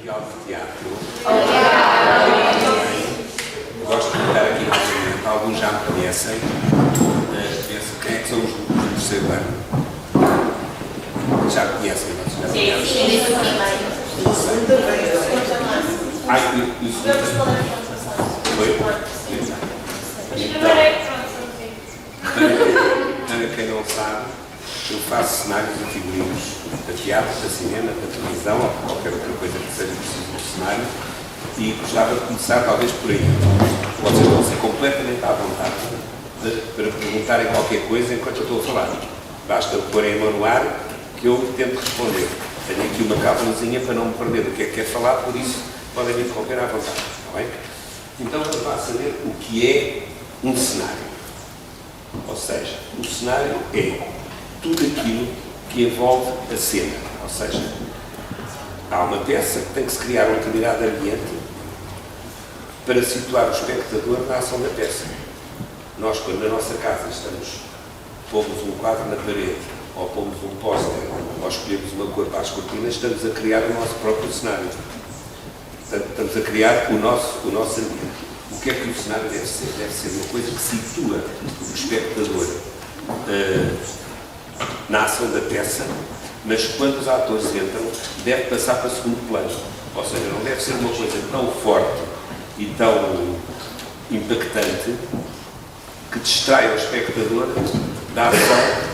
Real de Teatro. Obrigada. Gosto de contar aqui novamente. Alguns já me conhecem. Penso quem é que são os do terceiro ano? Já me conhecem, mas já me conhecem. Foi? Para quem não sabe, eu faço cenários e figurinos para teatro, para cinema, para televisão ou qualquer outra coisa que seja preciso no cenário, e gostava de começar talvez por aí. Vocês vão ser completamente à vontade para perguntarem qualquer coisa enquanto eu estou a falar. Basta porem a mão no ar que eu tento responder. Tenho aqui uma cábulazinha para não me perder do que é que quer falar, por isso podem me interromper à vontade. Está bem? Então vamos lá saber o que é um cenário. Ou seja, o cenário é tudo aquilo que envolve a cena. Ou seja, há uma peça que tem que se criar um determinado ambiente para situar o espectador na ação da peça. Nós, quando na nossa casa pomos um quadro na parede, ou pomos um póster, ou escolhemos uma cor para as cortinas, estamos a criar o nosso próprio cenário. Estamos a criar o nosso ambiente. O que é que o cenário deve ser? Deve ser uma coisa que situa o espectador na ação da peça, mas quando os atores entram, deve passar para segundo plano. Ou seja, não deve ser uma coisa tão forte e tão impactante que distrai o espectador da ação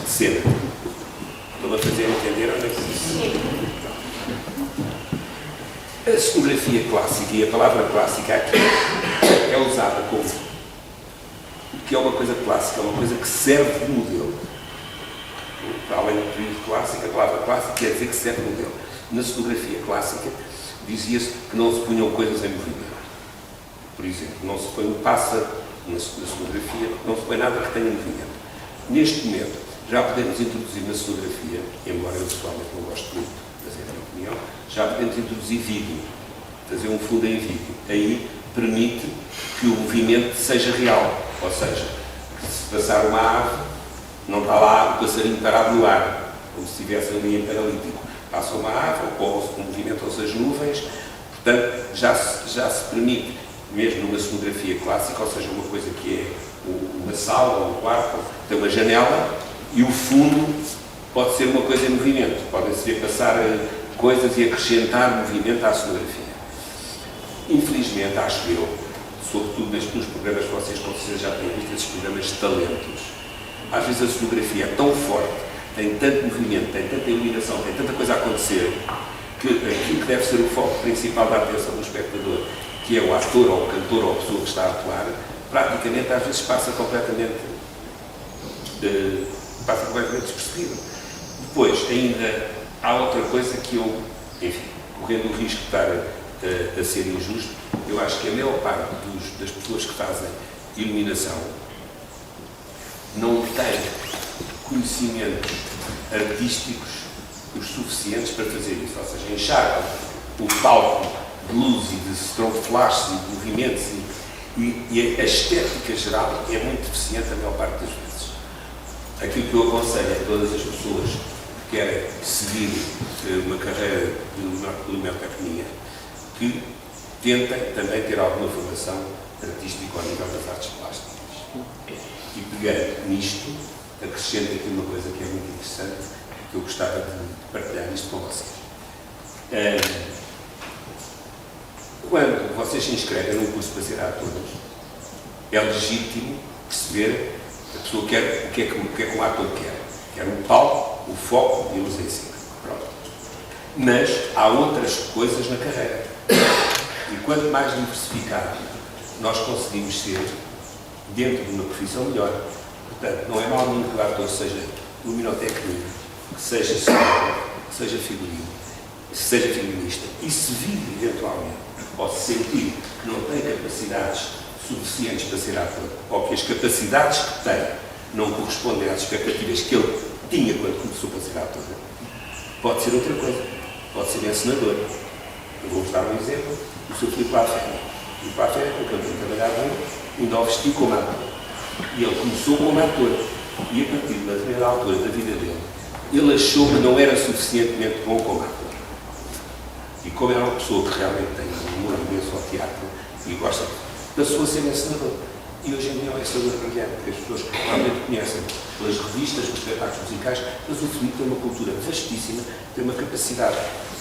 de cena. Estão a fazer entender onde é que isso? A cenografia clássica, e a palavra clássica aqui é usada como que é uma coisa clássica, é uma coisa que serve de modelo. Para além do período clássico, a palavra clássica quer dizer que serve de modelo. Na cenografia clássica dizia-se que não se punham coisas em movimento. Por exemplo, não se põe um pássaro na cenografia, não se põe nada que tenha movimento. Neste momento, já podemos introduzir na cenografia, embora eu pessoalmente não gosto muito, mas é a minha opinião, já podemos introduzir vídeo, fazer um fundo em vídeo. Aí permite que o movimento seja real, ou seja, que se passar uma ave, não está lá o passarinho parado no ar, como se estivesse ali em paralítico. Passa uma ave, ou o movimento, ou as nuvens, portanto, já se permite, mesmo numa cenografia clássica, ou seja, uma coisa que é uma sala ou um quarto, tem uma janela, e o fundo pode ser uma coisa em movimento, podem ser passar coisas e acrescentar movimento à cenografia. Infelizmente, acho eu, sobretudo nos programas que vocês com certeza já têm visto, esses programas de talentos, às vezes a cenografia é tão forte, tem tanto movimento, tem tanta iluminação, tem tanta coisa a acontecer, que aquilo que deve ser o foco principal da atenção do espectador, que é o ator ou o cantor ou a pessoa que está a atuar, praticamente às vezes passa completamente despercebido. Depois, ainda há outra coisa que eu, enfim, correndo o risco de estar a ser injusto, eu acho que a maior parte das pessoas que fazem iluminação não têm conhecimentos artísticos os suficientes para fazer isso, ou seja, encharcam o palco de luz e de strobe flash e de movimentos e a estética geral é muito deficiente a maior parte das vezes. Aquilo que eu aconselho a todas as pessoas que querem seguir uma carreira de lumiotecnia, que tentem também ter alguma formação artística ao nível das artes plásticas. E pegando nisto, acrescento aqui uma coisa que é muito interessante, que eu gostava de partilhar isto com vocês. Quando vocês se inscrevem num curso para ser atores, é legítimo perceber a pessoa o que é que um ator quer. Quer um palco, o foco e a luz em cima. Pronto. Mas há outras coisas na carreira. E quanto mais diversificado nós conseguimos ser dentro de uma profissão, melhor. Portanto, não é mal nenhum que o ator seja luminotécnico, que seja sonoro, que seja figurino, que seja figurinista, e se vive eventualmente, ou se sentir que não tem capacidades suficientes para ser ator, ou que as capacidades que tem não correspondem às expectativas que ele tinha quando começou a ser ator, pode ser outra coisa, pode ser encenador. Eu vou-vos dar um exemplo, o Sr. Filipe Lafera. O Filipe Lafera, com quem eu tenho trabalhado muito, ainda o vestiu como ator. E ele começou como ator, e a partir de uma determinada altura da vida dele, ele achou que não era suficientemente bom como ator. E como era uma pessoa que realmente tem um amor imenso ao teatro e gosta, passou a ser encenador. E hoje em dia é um encenador brilhante, porque as pessoas realmente conhecem pelas revistas, pelos espetáculos musicais, mas o Filipe tem uma cultura vastíssima, tem uma capacidade.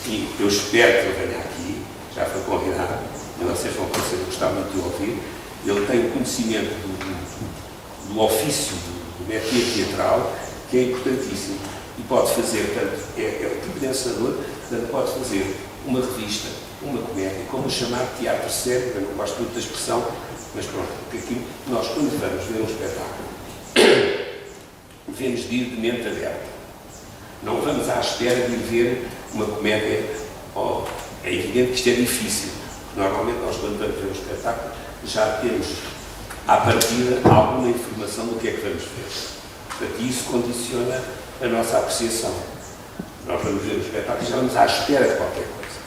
E eu espero que ele venha aqui, já foi convidado, e vocês vão conhecer, eu gostava muito de ouvir. Ele tem o conhecimento do ofício, do métier teatral, que é importantíssimo. E pode fazer, tanto, é o tipo de encenador, portanto, pode fazer uma revista, uma comédia, como o chamado teatro sério, eu não gosto muito da expressão, mas pronto, porque aqui nós, quando vamos ver um espetáculo, devemos de ir de mente aberta. Não vamos à espera de ir ver uma comédia. É evidente que isto é difícil. Normalmente nós, quando vamos ver um espetáculo, já temos, à partida, alguma informação do que é que vamos ver. Portanto, isso condiciona a nossa apreciação. Nós vamos ver o espetáculo e já vamos à espera de qualquer coisa.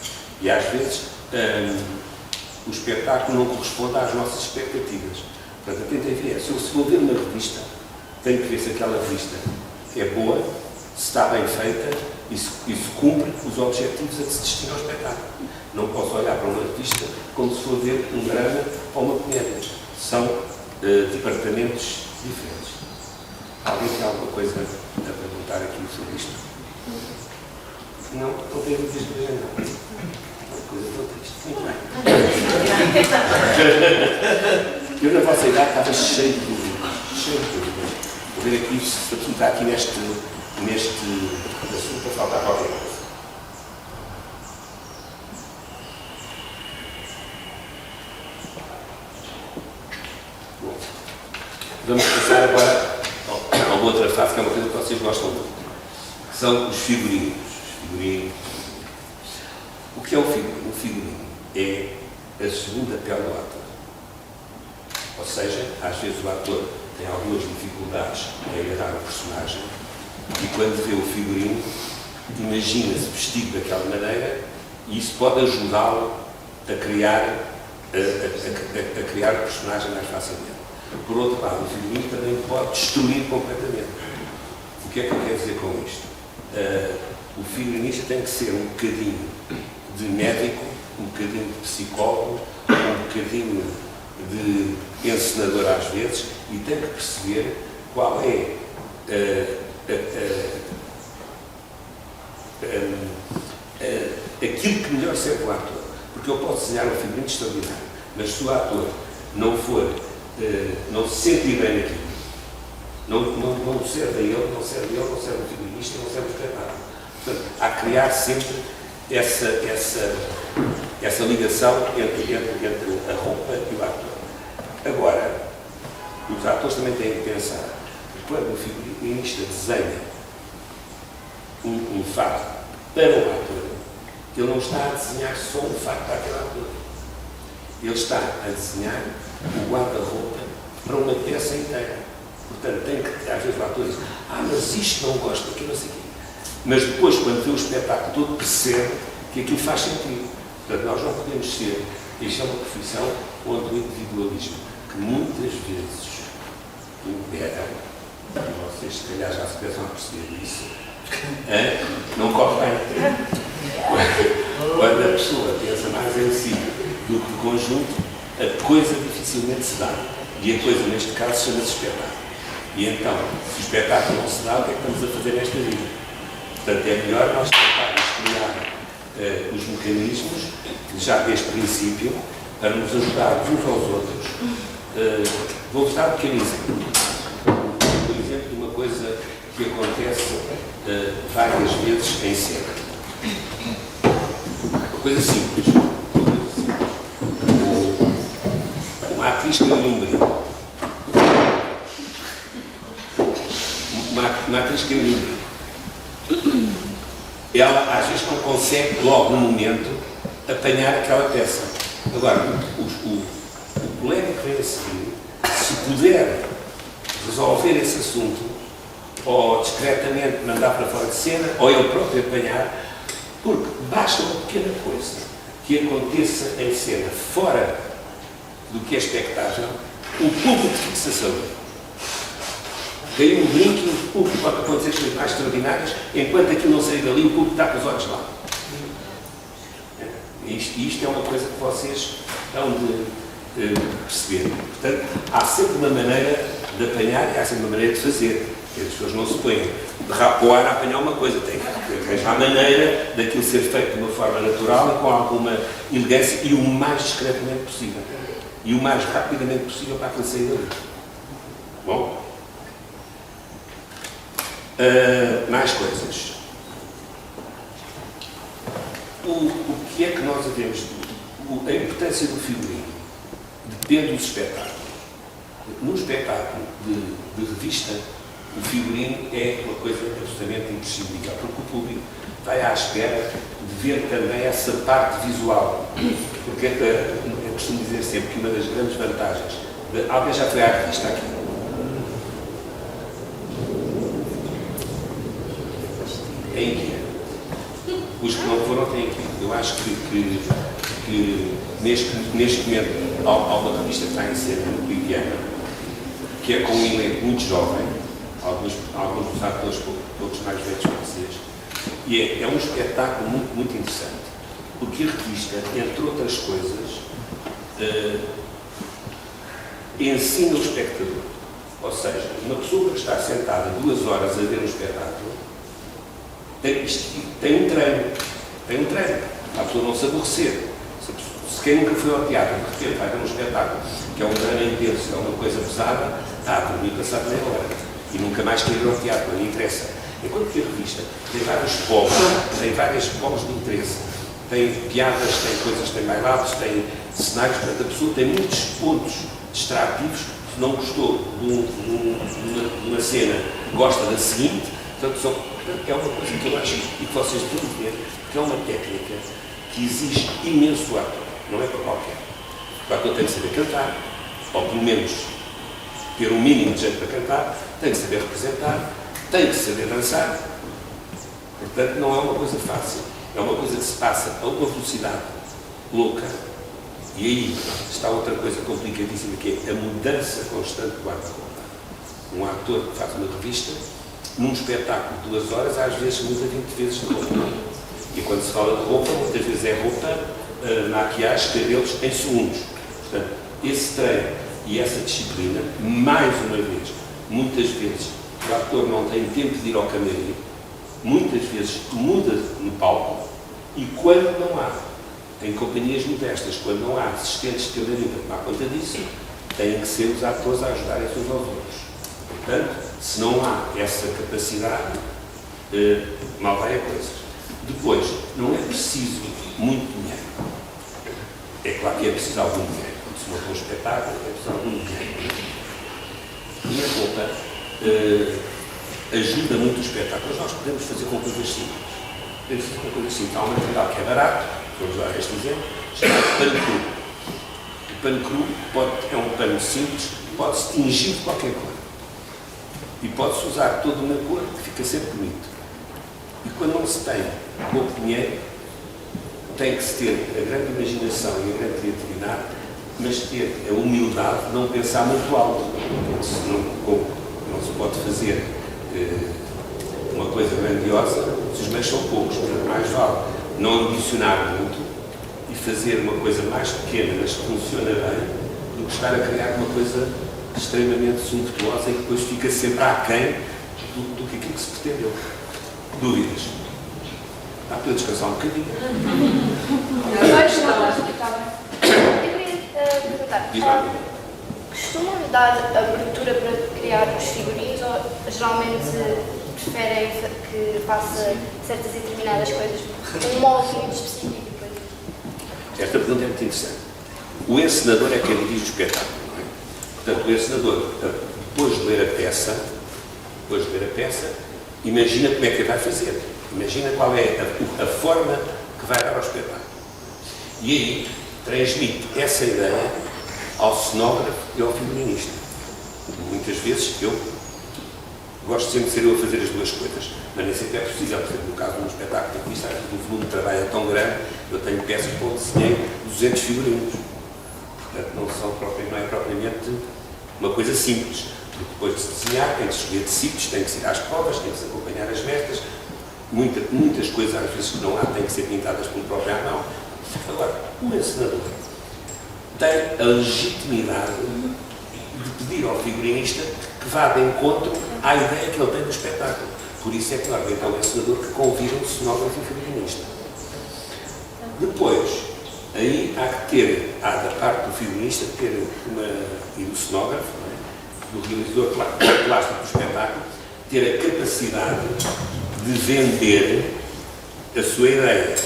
E às vezes o espetáculo não corresponde às nossas expectativas. Portanto, tentem ver. Se eu vou ver uma revista, tenho que ver se aquela revista é boa, se está bem feita e se cumpre os objetivos a que se destina ao espetáculo. Não posso olhar para uma revista como se for ver um drama ou uma comédia. São departamentos diferentes. Alguém tem alguma coisa a perguntar aqui sobre isto? Não tenho dúvidas de ver, não. Uma coisa tão triste. Muito bem. Eu, na vossa idade, estava cheio de dúvidas. Vou ver aqui se está aqui neste assunto a faltar qualquer coisa. Bom, vamos passar agora a uma outra fase, que é uma coisa que vocês gostam muito, que são os figurinos. O que é o figurino? O figurino é a segunda pele do ator. Ou seja, às vezes o ator tem algumas dificuldades em agarrar o personagem e quando vê o figurino imagina-se vestido daquela maneira e isso pode ajudá-lo a criar o personagem mais facilmente. Por outro lado, o figurino também pode destruir completamente. O que é que eu quero dizer com isto? O figurinista tem que ser um bocadinho de médico, um bocadinho de psicólogo, um bocadinho de encenador às vezes e tem que perceber qual é aquilo que melhor serve o ator. Porque eu posso desenhar um figurino extraordinário, mas se o ator não se sentir bem naquilo, não serve a ele, não serve o figurinista, não serve o espetáculo. Portanto, há que criar sempre essa ligação entre a roupa e o ator. Agora, os atores também têm que pensar que quando o figurinista desenha um fato para um ator, ele não está a desenhar só um fato para aquele ator. Ele está a desenhar o guarda-roupa para uma peça inteira. Portanto, tem que, às vezes o ator diz, mas isto não gosto daquilo, não sei o quê. Mas depois, quando vê o espetáculo todo, percebe que aquilo faz sentido. Portanto, nós não podemos ser, isto é uma profissão onde o individualismo, que muitas vezes impera, e vocês se calhar já se pensam a perceber isso, não corre bem. Quando a pessoa pensa mais em si do que no conjunto, a coisa dificilmente se dá. E a coisa, neste caso, chama-se espetáculo. E então, se o espetáculo não se dá, o que é que estamos a fazer nesta vida? Portanto, é melhor nós tentarmos criar os mecanismos, já desde o princípio, para nos ajudar uns aos outros. Vou-vos dar um pequeno exemplo. Por exemplo, de uma coisa que acontece várias vezes em cena. Uma coisa simples. Uma atriz que ganha um brinco. Uma atriz que ganha um brinco. Ela às vezes não consegue logo no momento apanhar aquela peça. Agora, o colega que vem a seguir, se puder resolver esse assunto, ou discretamente mandar para fora de cena, ou ele próprio apanhar, porque basta uma pequena coisa que aconteça em cena fora do que é expectável, o público fixa sobre. Caiu um brinco e o público pode acontecer coisas mais extraordinárias, enquanto aquilo não sair dali, o público está com os olhos lá. Isto é uma coisa que vocês hão de perceber. Portanto, há sempre uma maneira de apanhar e há sempre uma maneira de fazer. As pessoas não se põem de rapoar a apanhar uma coisa, tem que arranjar a maneira daquilo ser feito de uma forma natural e com alguma elegância e o mais discretamente possível. E o mais rapidamente possível para aquilo sair dali. Bom? Mais coisas. O que é que nós devemos... A importância do figurino depende dos espetáculos. No espetáculo de revista, o figurino é uma coisa absolutamente imprescindível, porque o público vai à espera de ver também essa parte visual. Porque eu costumo dizer sempre que uma das grandes vantagens... Alguém já foi à revista aqui? Tem que ir. Os que não foram têm que ir. Eu acho que neste momento há uma revista que está em cena no Liviana, que é com um elenco muito jovem, alguns dos atores poucos mais velhos que vocês, e é um espetáculo muito, muito interessante, porque a revista, entre outras coisas, ensina o espectador. Ou seja, uma pessoa que está sentada 2 horas a ver um espetáculo tem um treino, para a pessoa não se aborrecer. Se quem nunca foi ao teatro, de repente vai ver um espetáculo que é um drama intenso, é uma coisa pesada, está a dormir passado meia hora e nunca mais quer ir ao teatro, não lhe interessa. Enquanto que a revista tem vários polos de interesse, tem piadas, tem coisas, tem bailados, tem cenários, portanto a pessoa tem muitos pontos distrativos. Se não gostou de uma cena, gosta da seguinte. Portanto, é uma coisa que eu acho e que vocês têm de ver, que é uma técnica que exige imenso do ator, não é para qualquer. O ator tem que saber cantar, ou pelo menos ter um mínimo de jeito para cantar, tem que saber representar, tem que saber dançar. Portanto, não é uma coisa fácil. É uma coisa que se passa a uma velocidade louca. E aí está outra coisa complicadíssima, que é a mudança constante do ator. Um ator que faz uma revista, num espetáculo de 2 horas, às vezes muda 20 vezes de roupa. E quando se fala de roupa, muitas vezes é roupa, maquiagem, cabelos, em segundos. Portanto, esse treino e essa disciplina, mais uma vez, muitas vezes, o ator não tem tempo de ir ao camarim, muitas vezes muda no palco, e quando não há, em companhias modestas, quando não há assistentes de camarim para tomar conta disso, têm que ser os atores a ajudarem-se uns aos outros. Portanto, se não há essa capacidade, mal vai a coisa. Depois, não é preciso muito dinheiro. É claro que é preciso algum dinheiro. Quando se monta um espetáculo, é preciso algum dinheiro. E a roupa ajuda muito o espetáculo. Mas nós podemos fazer com coisas simples. Podemos fazer com coisas simples. Há um material que é barato, vamos dar este exemplo, chamado pano cru. O pano cru é um pano simples, pode-se tingir de qualquer cor. E pode-se usar toda uma cor que fica sempre bonito. E quando não se tem pouco dinheiro, tem que se ter a grande imaginação e a grande criatividade, mas ter a humildade de não pensar muito alto. Não se pode fazer uma coisa grandiosa se os meios são poucos. Portanto, mais vale não ambicionar muito e fazer uma coisa mais pequena, mas que funciona bem, do que estar a criar uma coisa extremamente suntuosa e que depois fica sempre aquém do que aquilo que se pretendeu. Dúvidas? Dá para eu descansar um bocadinho? Eu queria perguntar, costumam dar abertura para criar os figurinos ou geralmente preferem que faça certas e determinadas coisas, um molde muito específico? Esta pergunta é muito interessante. O encenador é quem dirige o espetáculo, não é? Portanto, o encenador, depois de ler a peça, imagina como é que vai fazer. Imagina qual é a forma que vai dar ao espetáculo. E aí transmite essa ideia ao cenógrafo e ao figurinista. Muitas vezes eu gosto sempre de ser eu a fazer as duas coisas, mas nem sempre é possível. Por exemplo, no caso de um espetáculo de vista, o volume de trabalho é tão grande, eu tenho peças para onde desenhei 200 figurinos. Portanto, não é propriamente uma coisa simples. Porque depois de se desenhar, tem que se escolher tecidos, tem que se ir às provas, tem que se acompanhar as mestas. Muitas coisas, às vezes, que não há, têm que ser pintadas pelo próprio à mão. Agora, o encenador tem a legitimidade de pedir ao figurinista que vá de encontro à ideia que ele tem do espetáculo. Por isso é que normalmente é o encenador que convida o cenógrafo e o figurinista. Depois, aí há da parte do figurinista e do cenógrafo, do realizador plástico do espetáculo, ter a capacidade de vender a sua ideia,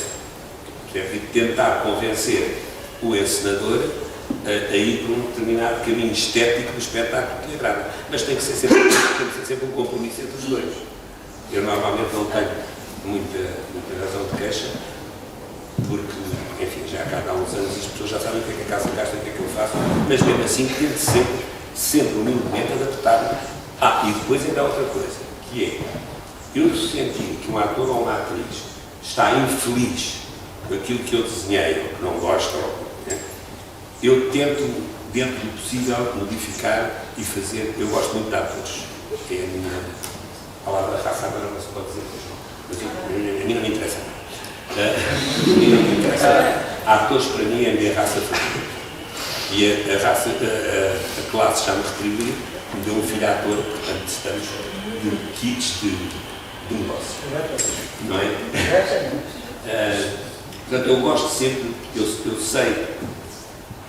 e de tentar convencer o encenador a ir por um determinado caminho estético do espetáculo que lhe agrada. Mas tem que ser sempre um compromisso entre os dois. Eu normalmente não tenho muita razão de queixa, porque, enfim, já há uns anos as pessoas já sabem o que é que a casa gasta, o que é que eu faço, mas mesmo assim tento sempre humildemente adaptar. E depois ainda há outra coisa, que é, eu sentir que um ator ou uma atriz está infeliz com aquilo que eu desenhei, ou que não gosta, eu tento, dentro do possível, modificar e fazer. Eu gosto muito de atores, que é a minha palavra raça, agora não se pode dizer, mas a mim não me interessa. A mim não me interessa. Atores, para mim, é a minha raça favorita. E a classe já me retribuiu, me deu um filho ator, portanto, estamos de kits de negócio. Não é? Portanto, eu gosto sempre, eu sei,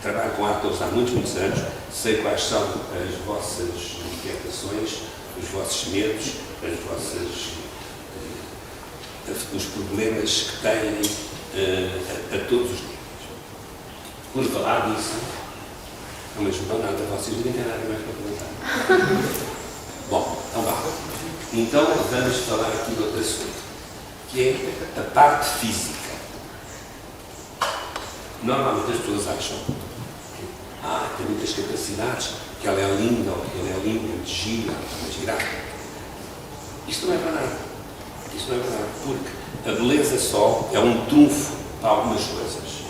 trabalho com atores há muitos anos, sei quais são as vossas inquietações, os vossos medos, os problemas que têm a todos os níveis. Por falar disso, não me ajudam nada, vocês não têm nada mais para comentar. Bom, então vá. Então vamos falar aqui de outro assunto, que é a parte física. Normalmente as pessoas acham que tem muitas capacidades, que ela é linda, ou que ele é lindo, muito giro, muito girado. Isto não é verdade. Isto não é verdade, porque a beleza só é um trunfo para algumas coisas.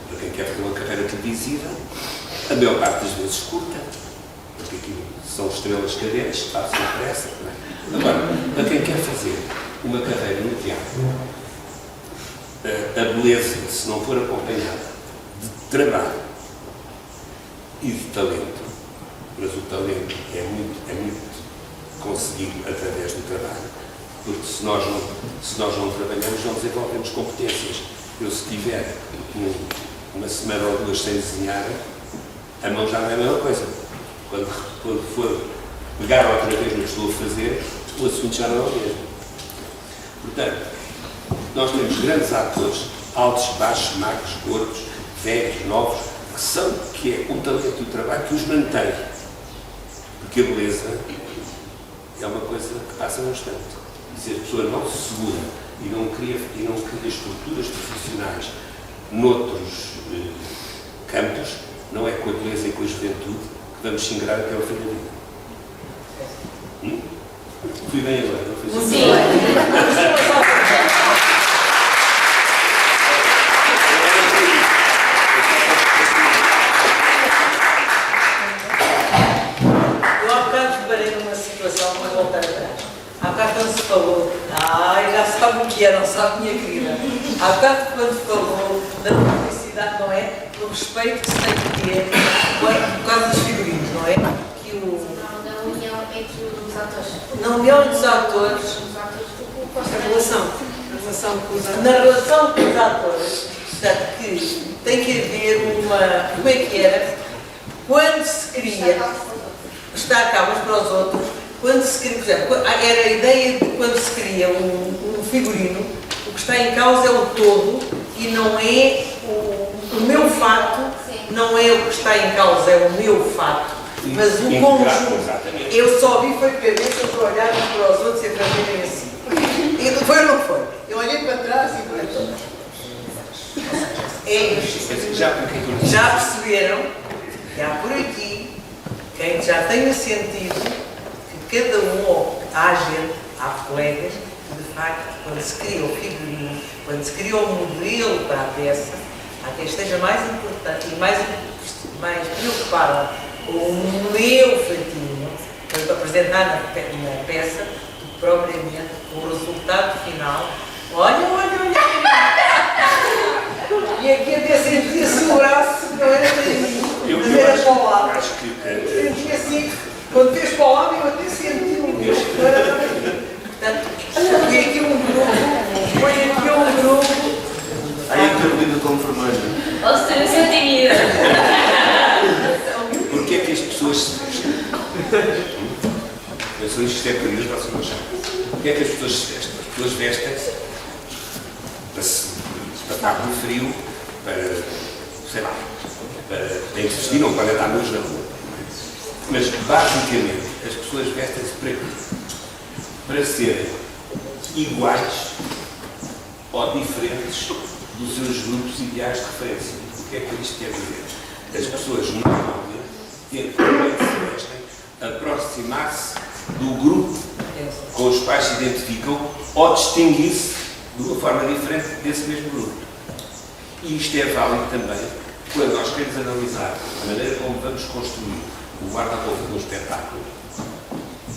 Para quem quer fazer uma carreira televisiva, a maior parte das vezes curta, porque aquilo são estrelas cadentes, fazem pressa. Não é? Agora, para quem quer fazer uma carreira no teatro, a beleza, se não for acompanhada de trabalho e de talento, mas o talento é muito conseguido através do trabalho, porque se nós não trabalhamos, não desenvolvemos competências. Eu, se tiver uma semana ou duas sem desenhar, a mão já não é a mesma coisa. Quando for pegar outra vez no que estou a fazer, o assunto já não é o mesmo. Portanto, nós temos grandes atores, altos, baixos, magros, gordos, velhos, novos, que é o talento e o trabalho que os mantém. Porque a beleza é uma coisa que passa num instante. E se a pessoa não se segura e não cria estruturas profissionais noutros campos, não é com a beleza e com a juventude que vamos se ingrar até ao fim da vida. Fui bem agora, não foi assim? Sim. Quando se falou, já sabe o que é, não sabe, minha querida. Há bocado quando falou da publicidade, não é? Do respeito que se tem que ter por causa dos figurinos, não é? Que da união entre os atores. Na união dos atores, na relação com os atores, portanto, que tem que haver uma. Como é que era? Quando se cria, estar cá uns para os outros. Quando se cria, por exemplo, era a ideia de quando se cria um figurino, o que está em causa é o todo e não é o meu fato, não é o que está em causa, é o meu fato, mas o conjunto. Eu só vi foi cabeças a olhar uns para os outros e a fazerem assim. E foi ou não foi? Eu olhei para trás e para todos. Já perceberam que há por aqui quem já tenha sentido cada ou há gente, há colegas, que de facto, quando se cria o figurino, quando se cria o modelo para a peça, há quem esteja mais importante e mais preocupado com o meu feitio, para apresentar na peça, do que propriamente com o resultado final. Olha! E aqui sentia assim o braço, não era para mim, mas era para o lado. Acho que Senti assim, quando fez para o lado, eu até senti um grupo, não era para mim. Portanto, foi aqui um grupo. Aí a Carolina como enfermeira. Ou se eu sou tímida. Porquê é que as pessoas se vestem? Eu sou isto é curioso, vocês não sabem. Porquê é que as pessoas se vestem? As pessoas vestem-se para estar no frio, para, sei lá, tem que se vestir, não podem dar luz na rua. Mas, basicamente, as pessoas vestem-se para quê? Para serem iguais ou diferentes dos seus grupos ideais de referência. O que é que isto quer dizer? As pessoas normalmente tentam, quando se vestem, aproximar-se do grupo com os quais se identificam ou distinguir-se de uma forma diferente desse mesmo grupo. E isto é válido também quando nós queremos analisar a maneira como vamos construir o guarda-roupa de um espetáculo.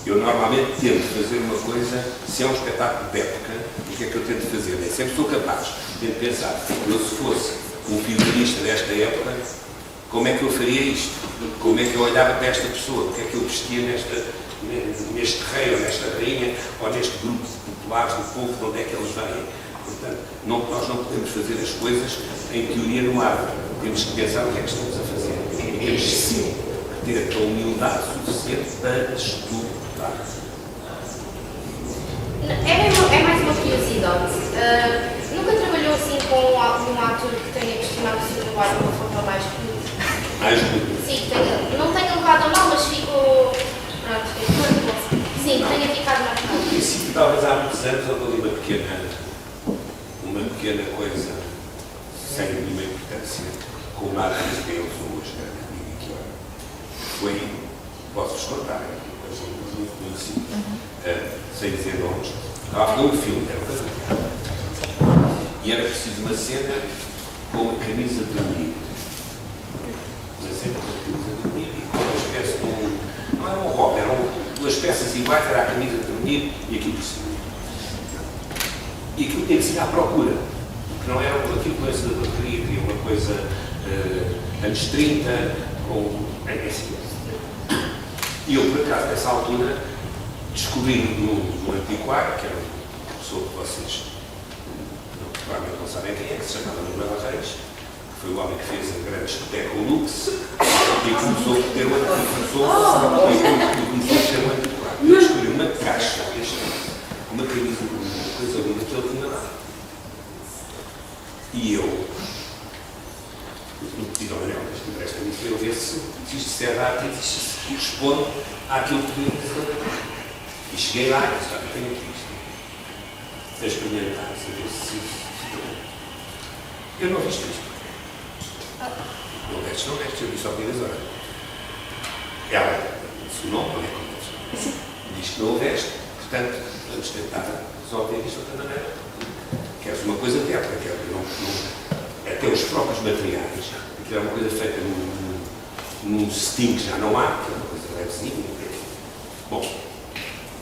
Eu normalmente tento fazer uma coisa, se é um espetáculo de época, o que é que eu tento fazer? Nem sempre sou capaz de pensar, eu se fosse um figurinista desta época, como é que eu faria isto? Como é que eu olhava para esta pessoa? O que é que eu vestia neste rei ou nesta rainha ou neste grupo de populares do povo, de onde é que eles vêm? Portanto, nós não podemos fazer as coisas em teoria no ar. Temos que pensar o que é que estamos a fazer. E temos sim que ter a humildade suficiente para estudar. É mais uma curiosidade. Nunca trabalhou assim com algum ator que tenha questionado se o trabalho de uma forma mais que... Mais muito. Sim, não tenha levado a mal, mas ficou... Pronto, sim, tenha ficado marcado. No princípio, talvez há muitos anos, houve ali uma pequena coisa, sem nenhuma importância, com o Marcos Deus, ou hoje, que foi, posso-vos contar, coisa muito conhecida, sem dizer nomes, estava a fazer um filme, era um casamento, e era preciso uma cena com uma camisa de dormir. Uma cena com uma camisa de dormir e com uma espécie de não era um rock, eram duas peças iguais, era a camisa de dormir e aquilo por cima. E aquilo tinha que ser à procura, porque não era aquilo que o ensinador queria uma coisa anos 30, com assim. E eu, por acaso, nessa altura, descobri no antiquário, que era uma pessoa que vocês provavelmente não sabem quem é, que se chamava Manuel Reis, que foi o homem que fez a grande discoteca o Lux, e começou a ter um antiquário. Eu descobri uma caixa, uma camisa de uma coisa linda que ele tinha lá. E eu pedi ao Manuel, mas me presta para eu ver se isto é verdade e se corresponde àquilo que eu dizer. E cheguei lá e disse, tenho aqui isto. A experimentar, a ver se eu não vi isto. Não vestes, eu disse ao Pirazora. Ela disse o nome, não é como é. Diz que não o veste, portanto, vamos tentar resolver isto de outra maneira. Queres uma coisa terra, até os próprios materiais, aquilo é uma coisa feita num cetim que já não há, que é uma coisa levezinha. Bom,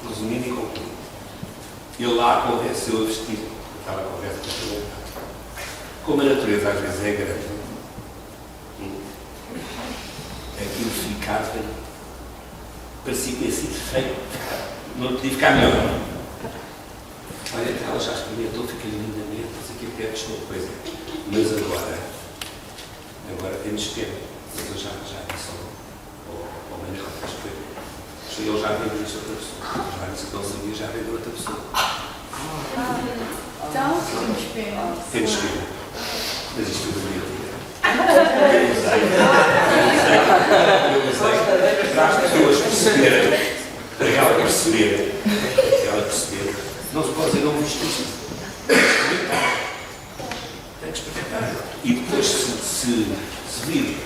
resumindo e concluindo, ele lá convenceu a vestir, estava a conversa com ele. Como a natureza às vezes é grande, aquilo ficava, parecia que tinha sido feio, não podia ficar melhor. Olha, ela já experimentou, fica lindamente, mas aqui até testou coisa. Mas agora temos tempo. Mas eu já disse ao Manuel, acho que ele já vendeu isso a outra pessoa. Já disse que não sabia, já vendeu outra pessoa. Então, temos pena. Temos pena. Mas isto tudo é mentira. Eu usei para as pessoas perceberem, para ela perceber, não se pode dizer não viste isto. Tem que experimentar. E depois, se vir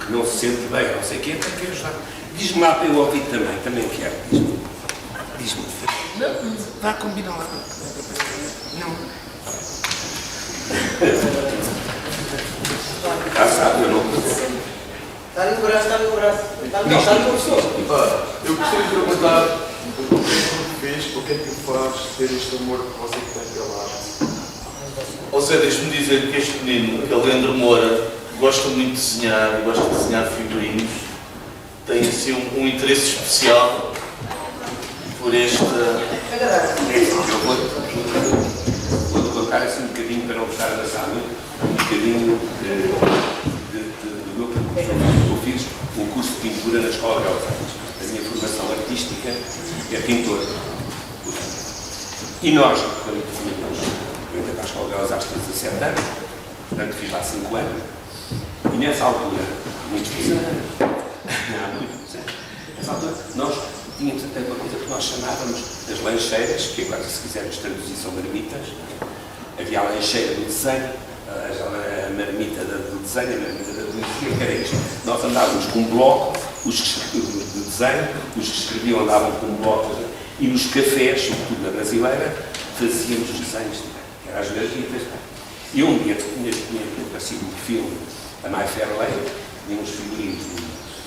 que não se sente bem, não sei o quê, tem que ajudar. Diz-me lá para eu ouvir também quero. Diz-me. Não, vá combinar lá. Não. Já sabe, eu não consigo. Está-lhe o braço. Está-lhe o professor. Eu gostaria de perguntar o que fez, o que é que faz ter este amor que você tem pela arte? Ou seja, deixe-me dizer que este menino, que é Leandro Moura, gosta muito de desenhar e gosta de desenhar figurinos, tem assim um interesse especial por esta. Eu vou colocar assim um bocadinho para não estar a lançar muito, um bocadinho do meu percurso. Eu fiz um curso de pintura na Escola de Belas Artes. A minha formação artística é pintor. E nós, quando fomos, eu entrei para a Escola de Belas Artes com 17 anos, portanto fiz lá 5 anos, e nessa altura, muitos anos, nessa altura, nós tínhamos até uma coisa que nós chamávamos as lancheiras, que agora, se quisermos traduzir, são marmitas. Havia a lancheira do desenho, a marmita do desenho, a marmita da poesia, que era isto. Nós andávamos com um bloco, os que de desenho, os que escreviam andavam com um bloco, e nos cafés, sobretudo na brasileira, fazíamos os desenhos, que eram as marmitas. E um dia tinha aparecido um filme, a My Fair Lady, tinha uns figurinos de um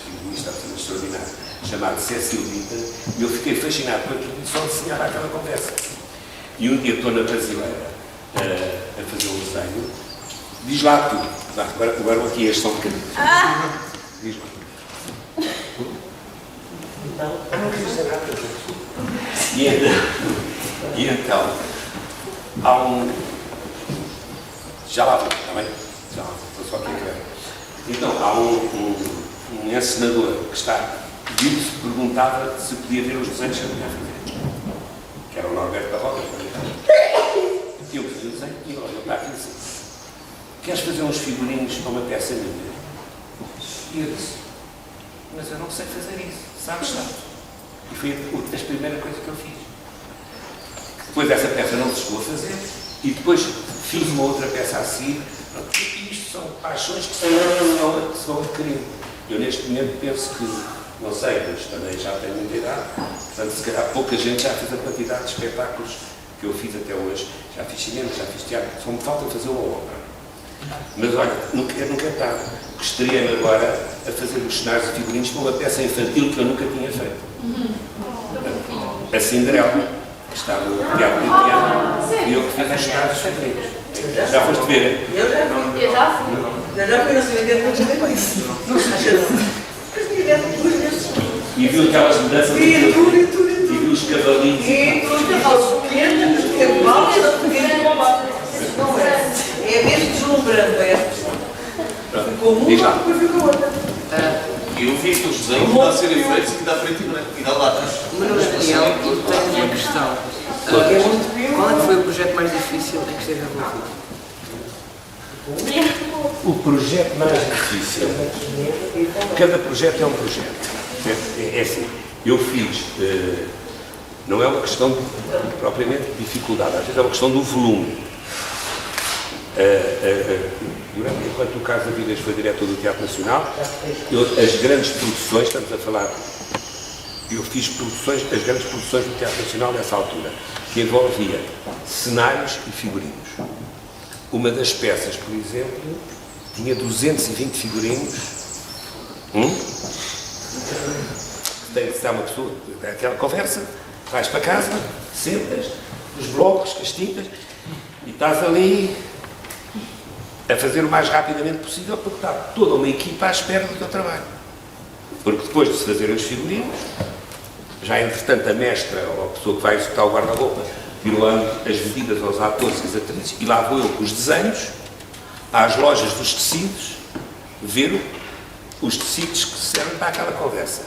figurinista extraordinário, chamado Cecil Winter, e eu fiquei fascinado com aquilo e só desenhava aquela conversa. E um dia estou na brasileira a fazer um desenho, diz lá tudo. Agora aqui este só um bocadinho. Diz lá. E então, há um... Já lá vou, está bem? Já lá vou, estou só aqui a ver. Então, há um encenador que está... Viu-se, perguntava se podia ver os desenhos que eu ia fazer. Que era o Norberto da Roca. E eu fiz o desenho e olha, para aqui assim. Queres fazer uns figurinos para uma peça minha? E eu disse, mas eu não sei fazer isso, sabes? E foi a primeira coisa que eu fiz. Depois essa peça não se chegou a fazer e depois fiz uma outra peça a seguir. E isto são paixões que se vão adquirindo. Eu neste momento penso que, não sei, mas também já tenho muita idade, portanto se calhar pouca gente já fez a quantidade de espetáculos que eu fiz até hoje. Já fiz cinema, já fiz teatro, só me falta fazer uma obra. Mas olha, nunca é tarde. Gostaria-me agora a fazer os cenários de figurinos para uma peça infantil que eu nunca tinha feito. A Cinderela, que está no Teatro do Piano, e eu que fiz os cenários de figurinos. Já foste ver? Eu já fui. Eu já fui. Eu já fui no cemitério para fazer mais. E viu aquelas mudanças de E tudo. e viu os cavalinhos. E tudo, aos pequenos, os cavalos, não é? É mesmo deslumbrante, é? Ficou Diz lá. uma, depois ficou outra. Eu vi que os desenhos que estão a serem feitos aqui dá preto e branco, e dá latas. Manuel Daniel, eu tenho uma questão. Qual é que foi o projeto mais difícil em que esteve envolvido? O projeto mais difícil. Cada projeto é um projeto. É assim, eu fiz, não é uma questão propriamente de dificuldade, às vezes é uma questão do volume. Enquanto o Carlos Avilés foi diretor do Teatro Nacional, as grandes produções, estamos a falar, eu fiz as grandes produções do Teatro Nacional nessa altura, que envolvia cenários e figurinos. Uma das peças, por exemplo, tinha 220 figurinos. Tem de estar uma pessoa, aquela conversa, vais para casa, sentas, os blocos, as tintas, e estás ali a fazer o mais rapidamente possível, porque está toda uma equipa à espera do teu trabalho. Porque depois de se fazerem os figurinos, já entretanto a mestra ou a pessoa que vai executar o guarda-roupa virou as medidas aos atores e às atrizes, e lá vou eu com os desenhos às lojas dos tecidos ver os tecidos que servem para aquela conversa.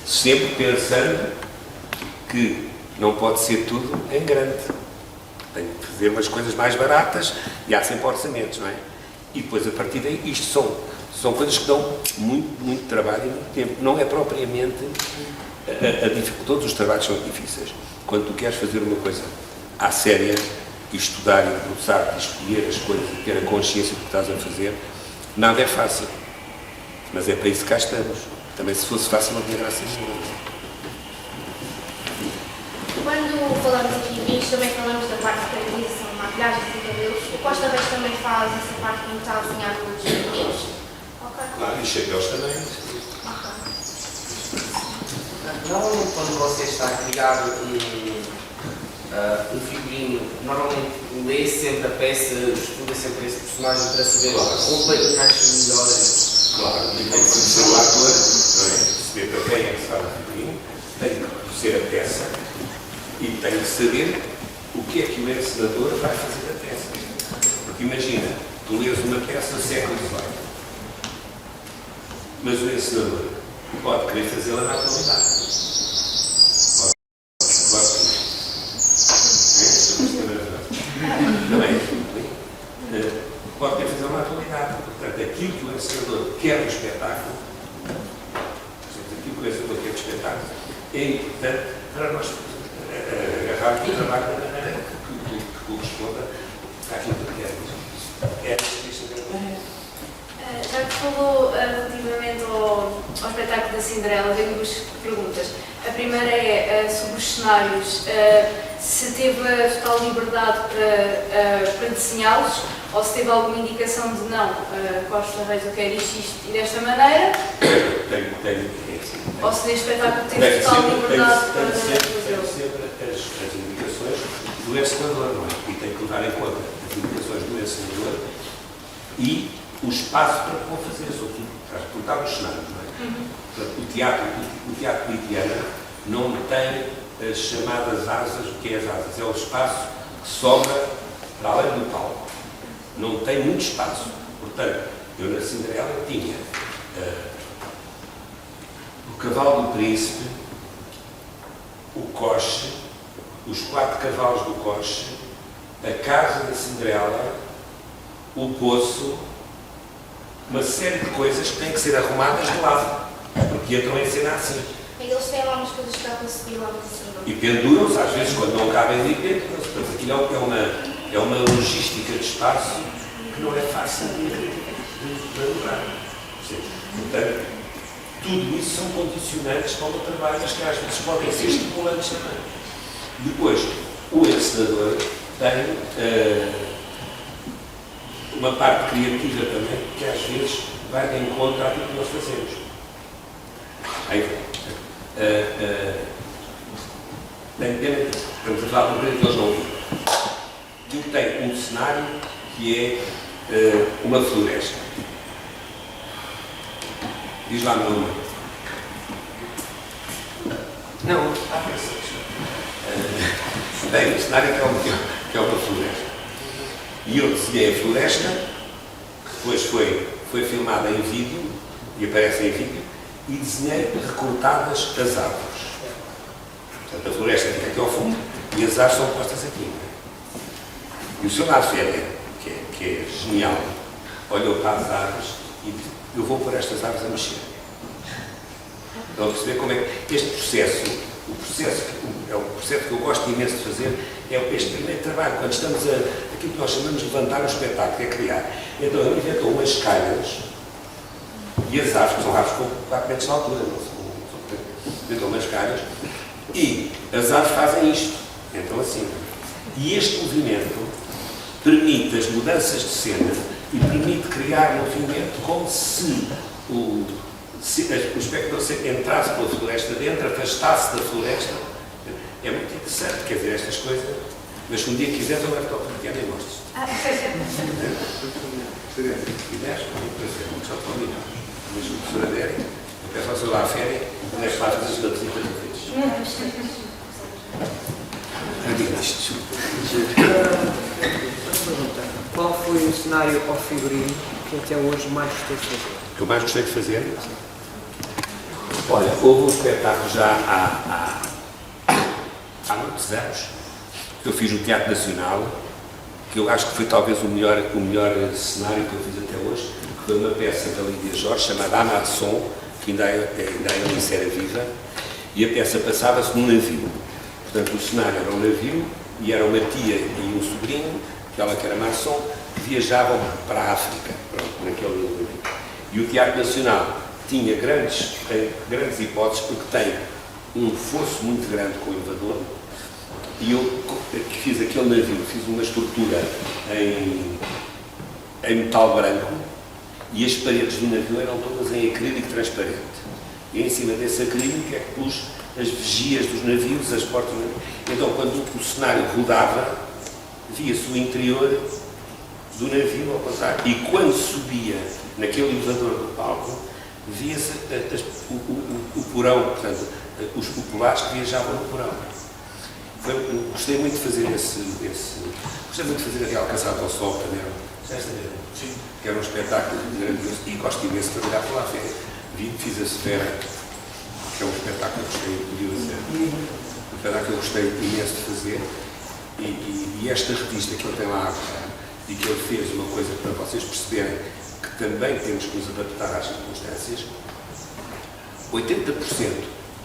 Sempre pensando que não pode ser tudo em grande. Tenho que fazer umas coisas mais baratas e há sempre orçamentos, não é? E depois, a partir daí, isto são coisas que dão muito trabalho e muito tempo. Não é propriamente todos os trabalhos são difíceis. Quando tu queres fazer uma coisa à séria e estudar e debruçar e escolher as coisas e ter a consciência do que estás a fazer, nada é fácil. Mas é para isso que cá estamos. Também se fosse fácil não tinha graça nenhuma. Quando falamos aqui de vinhos, também falamos da parte de caracterização, maquilhagem e cabelos. O Costa Reis também faz essa parte quando está a desenhar os vinhos. Ok. Claro, e chapéus também. Não quando você está a criar Um figurino normalmente lê sempre a peça, estuda sempre esse personagem para saber a roupa encaixa melhor aí. Claro, e tem que conhecer o ator, não é? Perceber para quem é que está o figurino, tem que conhecer a peça e tem que saber o que é que o encenador vai fazer a peça. Porque imagina, tu lês uma peça do século XVIII, mas o encenador pode querer fazê-la na atualidade. Não é? Pode ter que fazer uma atualidade. Portanto, aquilo que o encenador quer do espetáculo, aquilo que o encenador quer do espetáculo, é importante para nós agarrarmos o trabalho da maneira que corresponda àquilo que queremos. É isso que Já que falou relativamente ao espetáculo da Cinderela, tenho duas perguntas. A primeira é sobre os cenários. Se teve a total liberdade para desenhá-los ou se teve alguma indicação de não, Costa Reis, eu quero isto e desta maneira? Ou se neste espetáculo teve total liberdade para fazê-lo? Tem sempre as indicações do encenador, não é? E tem que levar em conta as indicações do encenador e o espaço para como fazer, sobretudo para exportar os cenários, não é? Portanto, o teatro politiano não tem as chamadas asas. O que é as asas? É o espaço que sobra para além do palco. Não tem muito espaço. Portanto, eu na Cinderela tinha o cavalo do príncipe, o coche, os 4 cavalos do coche, a casa da Cinderela, o poço, uma série de coisas que têm que ser arrumadas de lado, porque entram em cena assim. E eles têm lá umas coisas que dá para subir lá para cima. E penduram-se, às vezes, quando não cabem ali, penduram-se. Portanto, aquilo é uma logística de espaço que não é fácil de lograr. Portanto, tudo isso são condicionantes para o meu trabalho, mas que às vezes podem ser estimulantes também. Depois, o encenador tem uma parte criativa também, que às vezes vai de encontro àquilo que nós fazemos. Aí, tem pena, estamos a falar de que eles não viram. E tem um cenário que é uma floresta. Diz lá meu nome. Não, há pessoas. Tem um cenário que é uma floresta. E eu desenhei a floresta, que depois foi filmada em vídeo, e aparece em vídeo, e desenhei recortadas as árvores. Portanto, a floresta fica aqui ao fundo e as árvores são postas aqui. E o Sr. Lafayette, que é genial, olhou para as árvores e disse: eu vou pôr estas árvores a mexer. Estão a perceber como é que este processo, é o processo que eu gosto imenso de fazer, é este primeiro trabalho, quando estamos aquilo que nós chamamos de levantar o espetáculo, que é criar. Então ele inventou umas calhas e as árvores, que são árvores com 4 metros de altura, inventou umas calhas e as árvores fazem isto, então assim. E este movimento permite as mudanças de cena e permite criar um movimento como se o espectador entrasse pela floresta dentro, afastasse da floresta. É muito interessante, quer dizer, estas coisas, mas se um dia quiseres, eu levo-te ao pequeno e mostro-te. Se quiseres, muito prazer, muito só para mim. Mas a professora Déria, eu peço ao seu lá a férias, leve lá as visitas de vezes. Eu digo isto. Qual foi o cenário ou figurino que até hoje mais gostou de fazer? O que eu mais gostei de fazer? Olha, houve um espetáculo já há muitos anos, que eu fiz no Teatro Nacional, que eu acho que foi talvez o melhor cenário que eu fiz até hoje, que foi uma peça da Lídia Jorge, chamada Amarson, que ainda a Alice era viva, e a peça passava-se num navio. Portanto, o cenário era um navio, e era uma tia e um sobrinho, que era maçom, que viajavam para a África, naquele navio. E o Teatro Nacional tinha grandes hipóteses, porque tem um fosso muito grande com o elevador, e eu fiz aquele navio, fiz uma estrutura em metal branco, e as paredes do navio eram todas em acrílico transparente. E em cima desse acrílico é que pus as vigias dos navios, as portas. Então, quando o cenário rodava, via-se o interior do navio ao contrário. E quando subia naquele elevador do palco, via-se o porão, portanto, os populares que viajavam no porão. Gostei muito de fazer gostei muito de fazer a Real Casado ao Sol, também. Sim. Que era um espetáculo grandioso e gosto imenso de trabalhar pela fé. Fiz a Sfera, que é um espetáculo que eu gostei imenso de fazer. E esta revista que ele tem lá e que ele fez uma coisa para vocês perceberem que também temos que nos adaptar às circunstâncias. 80%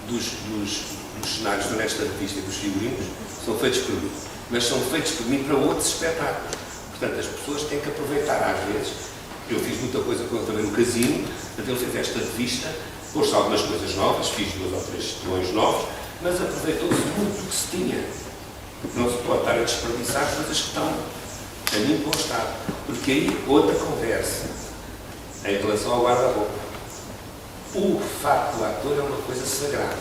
dos cenários nesta revista e dos figurinos são feitos por mim, mas são feitos por mim para outros espetáculos. Portanto, as pessoas têm que aproveitar às vezes. Eu fiz muita coisa com ele também no casino, portanto ele fez esta revista, pôs algumas coisas novas, fiz 2 ou 3 telões novos, mas aproveitou-se muito do que se tinha. Não se pode estar a desperdiçar coisas que estão a mim bom estado. Porque aí outra conversa em relação ao guarda-roupa. O facto do ator é uma coisa sagrada.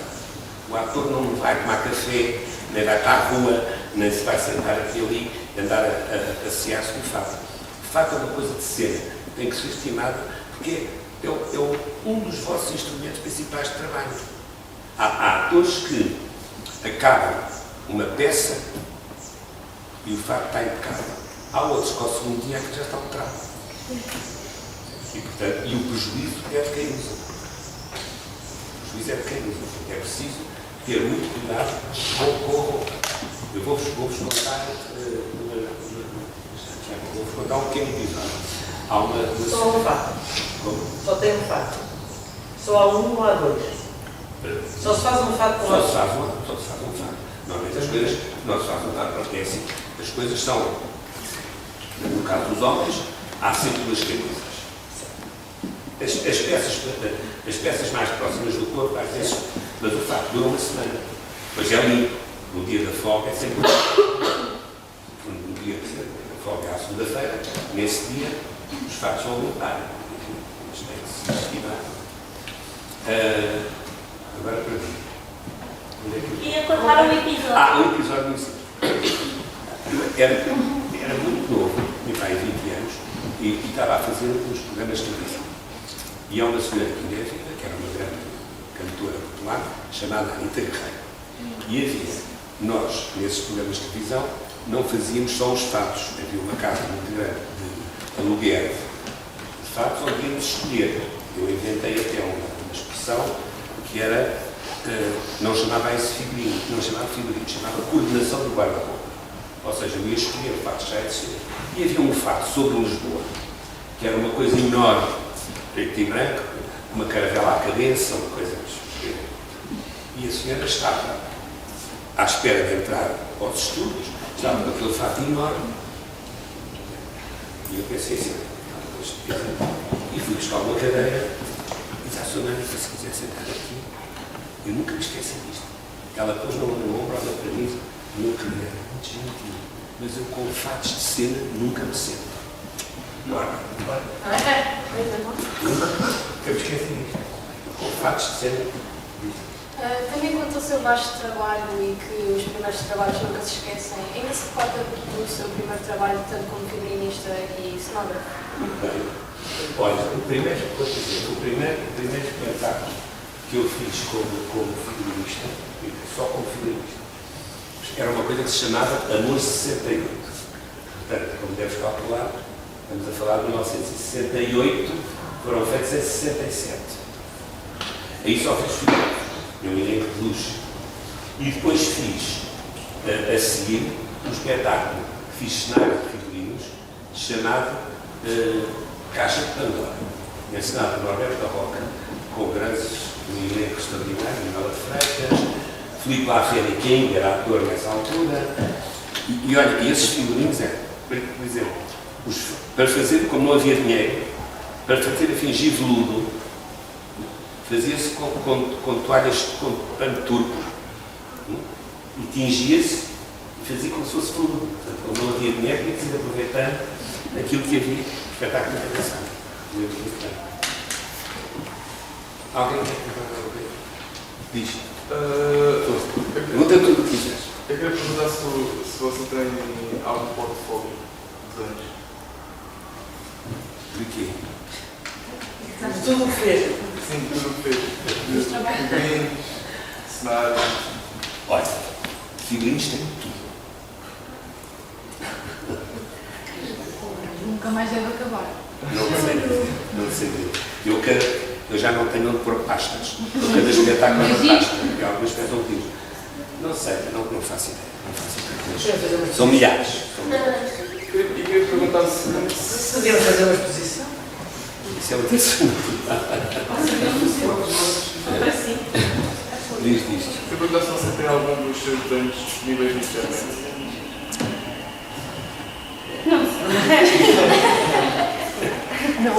O ator não vai tomar café, nem vai para a rua, nem se vai sentar aqui ali e andar a passear-se com o fato. O fato é uma coisa de cena, tem que ser estimada, porque é um dos vossos instrumentos principais de trabalho. Há atores que acabam uma peça e o fato está impecável. Há outros que ao segundo dia que já estão de trás. E, portanto, o prejuízo é de quem usa. O prejuízo é de quem usa. É preciso ter muito cuidado com a roupa. Eu vou-vos contar um pequeno episódio. Há uma... Só um fato. Como? Só tem um fato. Só há um ou há 2? Só se faz um fato com Só se faz um fato. Normalmente as coisas não se fazem um fato, porque é assim. As coisas são, no caso dos homens, há sempre 2 camisas. As peças mais próximas do corpo, às vezes, mas o fato dura uma semana. Pois é limpo. No dia da folga é sempre no dia da folga é à segunda-feira, nesse dia os fatos vão limpar. Mas tem que se estimar. Agora para mim. Onde é que eu... Queria contar um episódio. O episódio muito simples. Era muito novo, tinha pai 20 anos, e estava a fazer uns programas de televisão. E há uma senhora que ainda é viva, que era uma grande cantora popular, chamada Anita Guerreiro. E havia, nós, nesses programas de televisão, não fazíamos só os fatos. Havia uma casa muito grande de aluguer de fatos onde íamos escolher. Eu inventei até uma expressão que era, não chamava esse figurino, não chamava figurino, chamava coordenação do guarda-roupa. Ou seja, eu ia escolher o fato já existia. E havia um fato sobre Lisboa, que era uma coisa enorme, preto e branco, uma caravela à cabeça, uma coisa pequena. E a senhora estava à espera de entrar aos estúdios, estava com aquele fato enorme. E eu pensei assim, e fui buscar uma cadeira e disse à sua mãe, se quiser sentar aqui, eu nunca me esqueci disto. Ela pôs no ombro, olha para mim, meu querido, é muito gentil, mas eu com fatos de cena nunca me sento. Bora. Nunca me esqueci disto. Com fatos de cena. Também quanto ao seu vasto trabalho e que os primeiros trabalhos nunca se esquecem, ainda se recorda do seu primeiro trabalho tanto como figurinista e cenógrafo? Bem, olha, o primeiro espetáculo que eu fiz como figurinista, só como figurinista, era uma coisa que se chamava Amor 68. Portanto, como deves calcular, estamos a falar de 1968, foram feitos em 67. Aí só fiz figurinista. Eu irei de luxo. E depois fiz, a seguir, um espetáculo que fiz cenário de figurinos, chamado Caixa de Pandora. Ensinado por Norberto da Roca, com grandes, um elenco extraordinário, Manuela Freitas, Filipe Larraine, que era ator nessa altura. E olha, esses figurinos por exemplo, para fazer, como não havia dinheiro, para fazer a fingir veludo, fazia-se com toalhas com pano turco e tingia-se e fazia como se fosse veludo. Portanto, como não havia dinheiro, tinha que ir aproveitando aquilo que havia, espetáculo de atenção. Muito bem. Alguém quer contar alguma coisa? Diz. Pergunta tudo o que quiseres. Eu queria perguntar se você tem algum portfólio de desenhos. De quê? Tudo o que fez. Sim, tudo o que fez. Figurinos, cenários. Olha, figurinos têm tudo. Nunca mais deve acabar. Não sei dizer. Eu já não tenho onde pôr pastas. Cada espetáculo é uma pasta. E algumas pensam que diz. Não sei, não faço ideia. Mas são milhares. E queria perguntar se Podíamos fazer uma exposição. Isso é outra assunto. Diz disto. queria perguntar se você tem algum dos seus desenhos disponíveis na internet.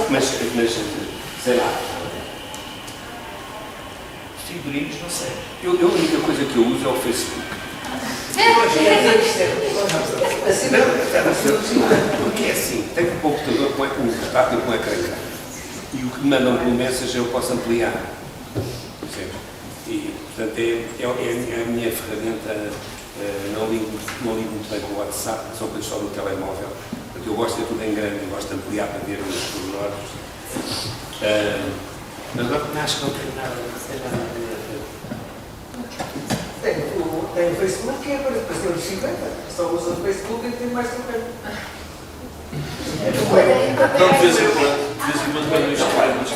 Mas, sei lá. Figurinos, não sei. A única coisa que eu uso é o Facebook. Porque é assim, tenho um computador com um portátil com ecrã grande. E o que me mandam pelo Messenger eu posso ampliar. Percebes? E, portanto, é a minha ferramenta. Não ligo muito bem com o WhatsApp, são coisas só no telemóvel. Portanto, eu gosto de ter tudo em grande, eu gosto de ampliar para ver os pormenores. Mas agora acho que não tenho nada. Tem o Facebook que é para depois ter uns 50. Só usa o Facebook e tem mais 50. Não, de vez em quando vem isto vai, mas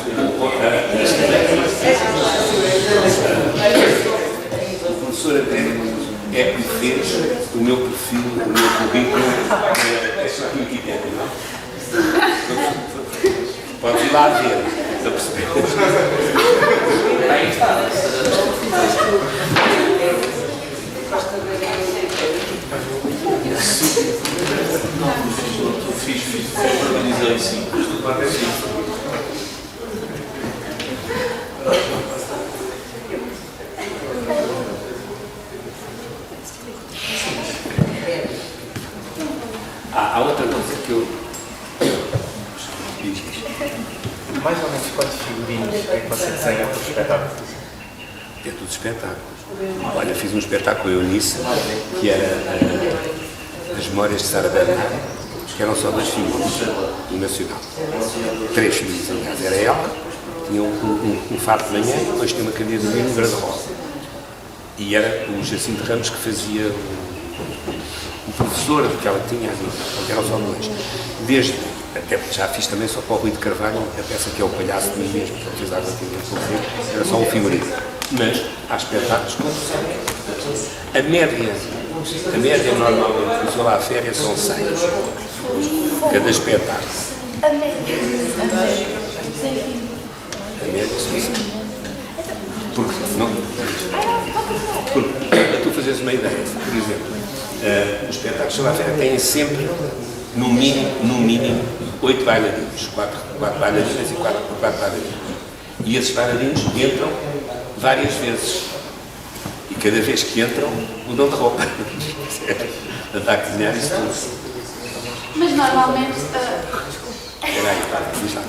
A professora é que fez o meu perfil, o meu currículo, é só que Wikipedia, não? Pode ir lá ver, para perceber. Aí está. fiz, organizei sim. Há outra coisa que eu. Mais ou menos quantos figurinos é que você desenha para o espetáculo? É tudo espetáculos. Olha, fiz um espetáculo em Eunice, que era as memórias de Sara Bernard, que eram só 2 figuras do Nacional. 3 figuras, aliás. Era ela, tinha um fato de manhã e depois tinha uma candeia de vinho um grande rosa. E era o Jacinto Ramos que fazia o professor que ela tinha ali, porque eram só 2. Desde, até já fiz também só para o Rui de Carvalho, a peça que é o Palhaço de mim mesmo, que ele fez água aqui dentro, era só um figurino. Mas há espetáculos como a média normalmente, se eu lá à férias, são 6. Cada espetáculo. A média são 6. Porque, para tu fazeres uma ideia, por exemplo, os espetáculos de lá à férias têm sempre, no mínimo, 8 bailarinos, 4 bailarinas e 4 bailarinos. E esses bailarinos entram várias vezes. E cada vez que entram, mudam de roupa. Portanto, há que desenhar isso tudo. Mas normalmente. Espera aí, diz lá.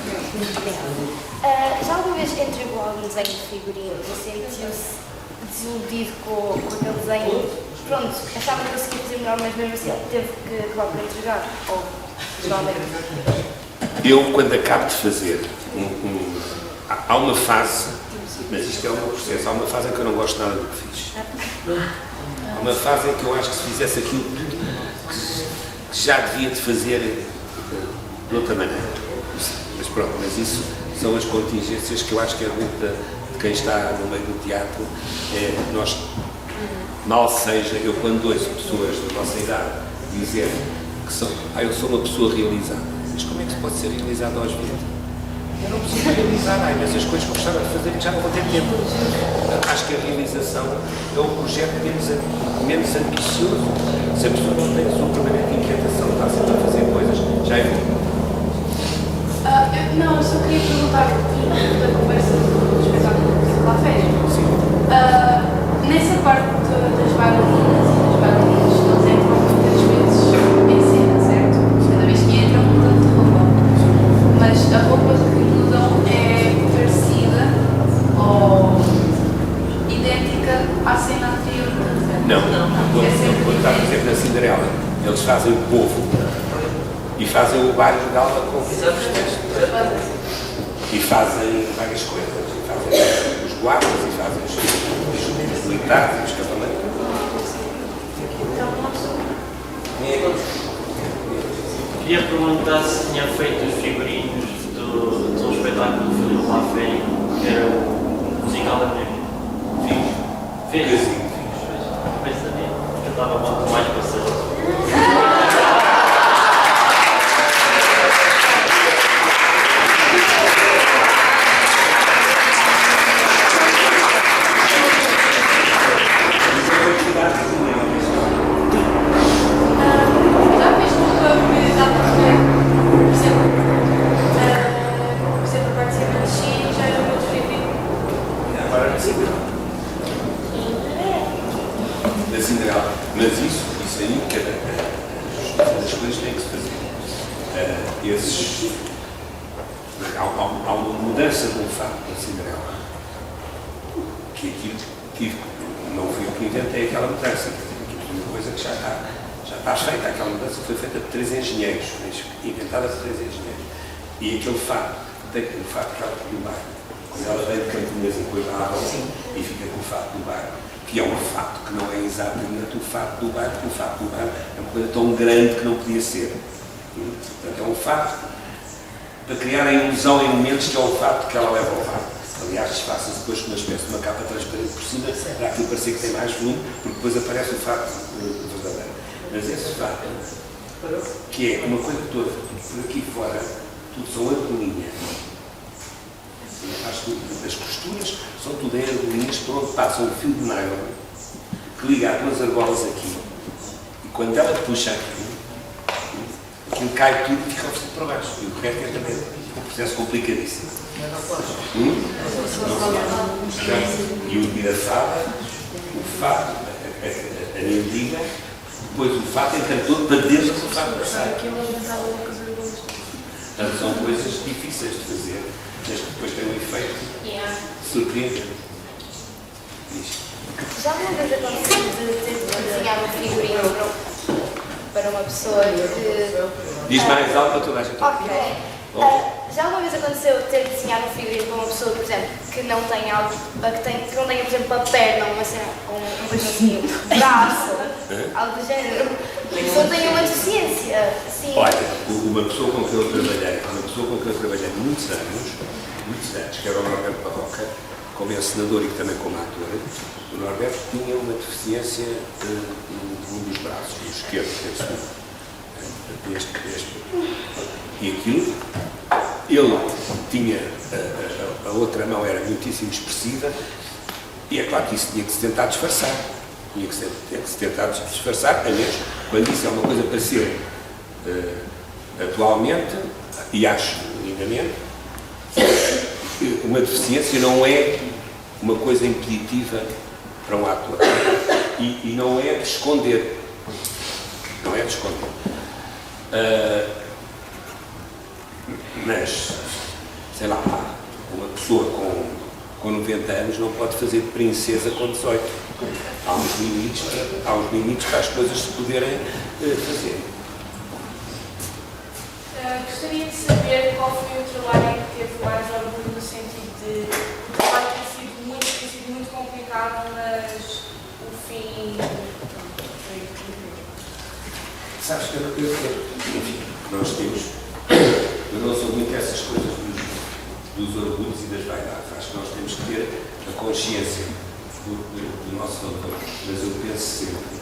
Já alguma vez entregou algum desenho de figurino e sentiu-se desiludido com aquele desenho? Pronto, achava que conseguia fazer melhor, mas mesmo assim teve que acabar por entregar? Ou geralmente? Eu, quando acabo de fazer há uma fase, mas isto é um processo, há uma fase em que eu não gosto nada do que fiz. Há uma fase em que eu acho que se fizesse aquilo que já devia de fazer de outra maneira. Mas pronto, mas isso são as contingências que eu acho que é muito de quem está no meio do teatro. Nós, mal seja, eu quando ouço pessoas da nossa idade dizer que eu sou uma pessoa realizada, mas como é que se pode ser realizado aos 20? Eu não preciso realizar, há imensas coisas que eu gostava de fazer que já não vou ter tempo. Acho que a realização é o projeto menos ambicioso. Se a pessoa não tem a sua permanente inquietação, está sempre a fazer coisas, já é bom. Não, eu só queria perguntar da conversa do espetáculo que lá fez. Sim. Nessa parte das bailarinas e das bailarinas, eles entram muitas vezes em cena, certo? Cada vez que entram, mudam de roupa. Mas a roupa que mudam é parecida ou idêntica o povo e fazem o bairro de Galva com e fazem várias coisas, e fazem os guardas, e fazem os militares e os cavaleiros. Queria perguntar se tinha feito os figurinos do espetáculo do Filipe Lafay, que era o musical da minha vida. Fez? Pois sabia, eu estava muito mais para saber. Da Cinderela. Mas isso aí, as coisas têm que se fazer. Há uma mudança do fato da Cinderela. Que aquilo que não fui eu que inventei aquela mudança. Aquilo é uma coisa que já está feita. Aquela mudança foi feita por 3 engenheiros, inventada por 3 engenheiros. E aquele fato, o fato que ela tem no bairro, quando ela vem de Campinas e depois lá e fica com o fato do bairro, que é um fato que não é exatamente o fato do bairro, porque o fato do bairro é uma coisa tão grande que não podia ser. Portanto, é um fato para criar a ilusão em momentos que é o fato que ela leva ao fato. Aliás, disfarça-se depois com uma espécie de uma capa transparente por cima, para aquilo parecer que tem mais volume, porque depois aparece o fato verdadeiro. Mas esse fato, que é uma coisa toda, por aqui fora, tudo são argolinhas. As costuras são tudo em argolinhas por onde passa um fio de nylon que liga a 2 argolas aqui. E quando ela puxa aquilo cai tudo e fica oferecido para baixo. E o resto é também um processo complicadíssimo. E o virafada, o fato, a mendiga, depois o fato entra todo para dentro do fato passar. Portanto, são coisas difíceis de fazer, mas que depois têm um efeito surpreendente. Já alguma vez aconteceu de ter de desenhar um figurino para uma pessoa que... Diz mais alto para toda a gente. Ok. Já alguma vez aconteceu ter de desenhar um figurino para uma pessoa, por exemplo, que não tem algo, que não tenha, por exemplo, uma perna, uma cena, um braço, algo do género. A pessoa tem uma deficiência, sim. Olha, uma pessoa com que eu trabalhei muitos anos, que era o Norberto Barroca, como encenador e também como ator. O Norberto tinha uma deficiência num dos braços, do esquerdo, e aquilo, ele tinha, a outra mão era muitíssimo expressiva, e é claro que isso tinha que se tentar disfarçar. Tinha que se tentar disfarçar, a menos quando isso é uma coisa para ser atualmente, e acho lindamente, uma deficiência não é uma coisa impeditiva para um ator. E não é de esconder. Não é de esconder. Mas, sei lá, uma pessoa com 90 anos não pode fazer de princesa com 18. Há uns limites para as coisas se poderem fazer. Gostaria de saber qual foi o trabalho em que teve mais orgulho, no sentido de o trabalho tem sido muito complicado, mas o fim... Sabes que enfim, nós temos, eu não sou muito essas coisas dos orgulhos e das vaidades. Acho que nós temos que ter a consciência do nosso valor, mas eu penso sempre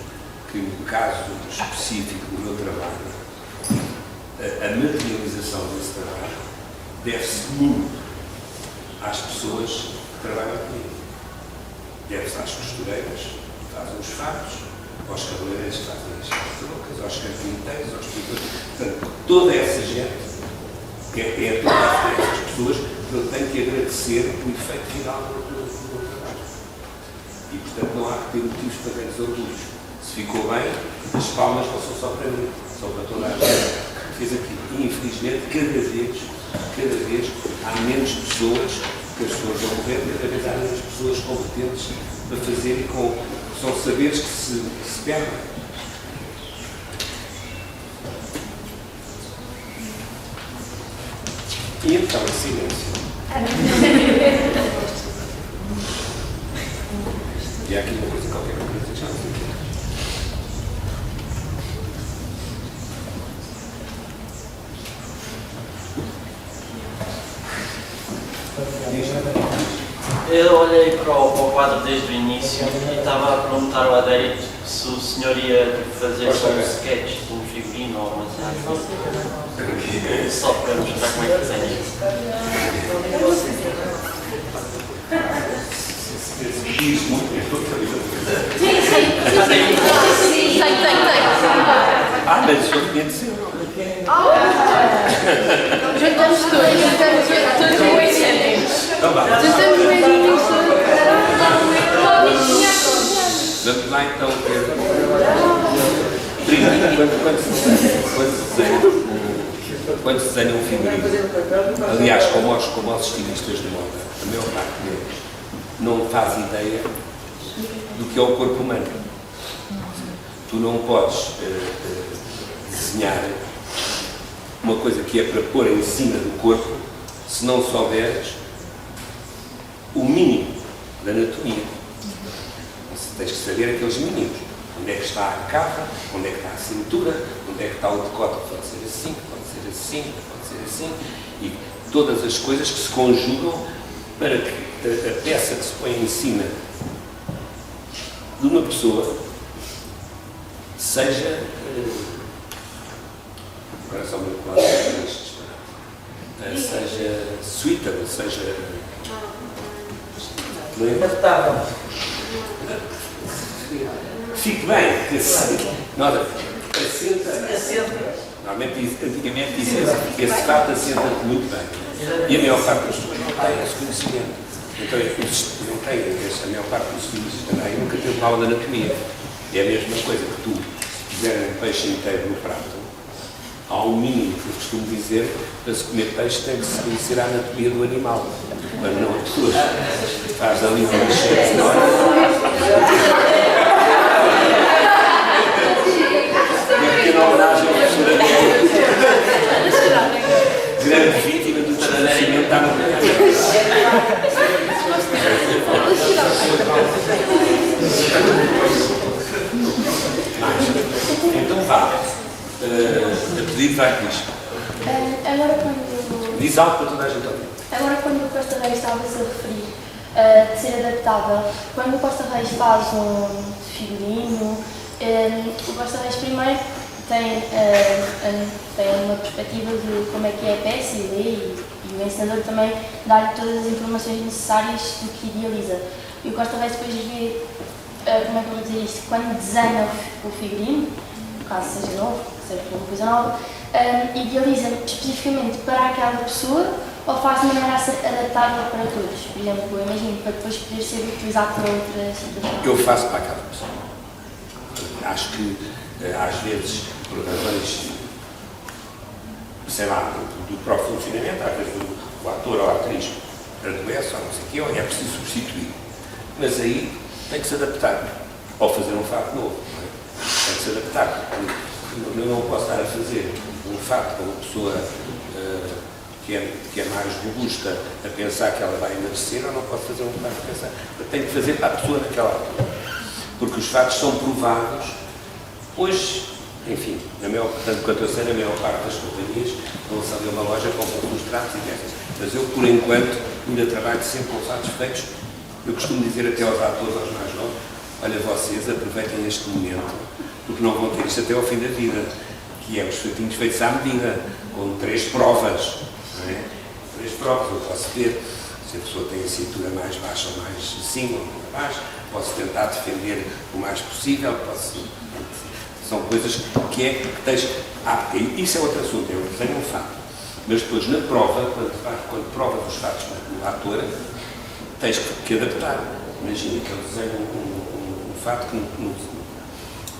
que no caso específico do meu trabalho, a materialização desse trabalho deve-se muito às pessoas que trabalham comigo. Deve-se às costureiras que fazem os fatos, aos cabeleireiros que fazem as perucas, aos carpinteiros, aos pintores. Portanto, toda essa gente, é todas essas pessoas que eu tenho que agradecer o efeito final do meu trabalho. E, portanto, não há que ter motivos para grandes orgulhos. Se ficou bem, as palmas não são só para mim, são para toda a gente que fez aquilo. E, infelizmente, cada vez há menos pessoas, que as pessoas vão morrer, cada vez há menos pessoas competentes para fazer e são saberes que se perdem. E então, em silêncio. E há aqui uma coisa qualquer que eu queria deixar aqui. Eu olhei para o quadro desde o início e estava a perguntar ao adérito se o senhor ia fazer um sketch de um figurino ou uma cena assim. Só para mostrar como é que desenha isso. Diz muito. Ah, mas eu tinha de ser. Juntamos todos, juntamos o Eugênio. Então vá. Juntamos o Eugênio. Vamos lá então ver. Primeiro, quando se desenha um figurino, aliás, como os estilistas de moda, a maior parte deles não faz ideia do que é o corpo humano. Tu não podes desenhar uma coisa que é para pôr em cima do corpo se não souberes o mínimo da anatomia. Tens que saber aqueles mínimos. Onde é que está a cava, onde é que está a cintura, onde é que está o decote, pode ser assim, pode ser assim, pode ser assim, e todas as coisas que se conjugam para que a peça que se põe em cima de uma pessoa seja agora só uma palavra seja suitable, seja Confortável. fique bem, que nós normalmente antigamente dizia que esse fato assenta-te muito bem. E a maior parte das pessoas não tem esse conhecimento. Então não tem, a maior parte dos cientistas também nunca teve aula de anatomia. É a mesma coisa que tu, se quiser um peixe inteiro no prato, há um mínimo que eu costumo dizer, para se comer peixe tem que se conhecer a anatomia do animal. Mas não a pessoa. Faz ali uma manchete na hora. Uma homenagem ao professor Adélio, grande vítima do desconhecimento da anatomia. Então vá. A pedido vai com isto. Agora quando... Diz algo para toda a gente ouvir. Agora quando o Costa Reis estava-se a referir de ser adaptável, quando o Costa Reis faz um figurino, o Costa Reis primeiro tem uma perspectiva de como é que é a peça e lê, e o ensinador também dá-lhe todas as informações necessárias do que idealiza. E o Costa Reis depois vê, como é que eu vou dizer isto, quando desenha o figurino, caso seja novo, seja uma coisa nova, idealiza especificamente para aquela pessoa ou faz de maneira a ser adaptável para todos. Por exemplo, eu imagino para depois poder ser utilizado para outra situação. Eu faço para aquela pessoa. Acho que às vezes, por razões, sei lá, do próprio funcionamento, às vezes o ator ou a atriz adoece ou não sei o quê, ou é preciso substituir. Mas aí tem que se adaptar, ou fazer um fato novo. Não é? Tem que se adaptar. Eu não posso estar a fazer um fato com uma pessoa que é mais robusta a pensar que ela vai emagrecer, ou não posso fazer um fato a pensar. Eu tenho que fazer para a pessoa naquela altura. Porque os fatos são provados. Hoje, enfim, tanto quanto eu sei, na maior parte das companhias vão-se ali a uma loja, compram uns tratos e peças. Mas eu, por enquanto, ainda trabalho sempre com fatos feitos. Eu costumo dizer até aos atores, aos mais novos, olha, vocês aproveitem este momento, porque não vão ter isto até ao fim da vida, que é os fatinhos feitos à medida, com 3 provas. Não é? 3 provas, eu posso ver se a pessoa tem a cintura mais baixa ou mais acima ou mais baixa, posso tentar defender o mais possível, são coisas que tens... isso é outro assunto, eu desenho um fato. Mas depois, na prova, quando provas os fatos no ator, tens que adaptar. Imagina que eu desenho um fato que,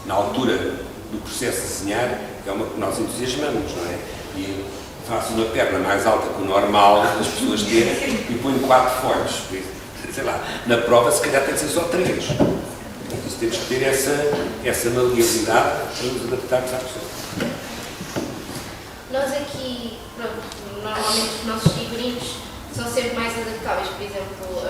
na altura do processo de desenhar, é uma que nós entusiasmamos, não é? E faço uma perna mais alta que o normal das pessoas terem e ponho 4 folhos. Sei lá, na prova, se calhar, tem que ser só 3. Temos que ter essa maleabilidade para nos adaptarmos à pessoa. Nós aqui, pronto, normalmente os nossos figurinos são sempre mais adaptáveis. Por exemplo,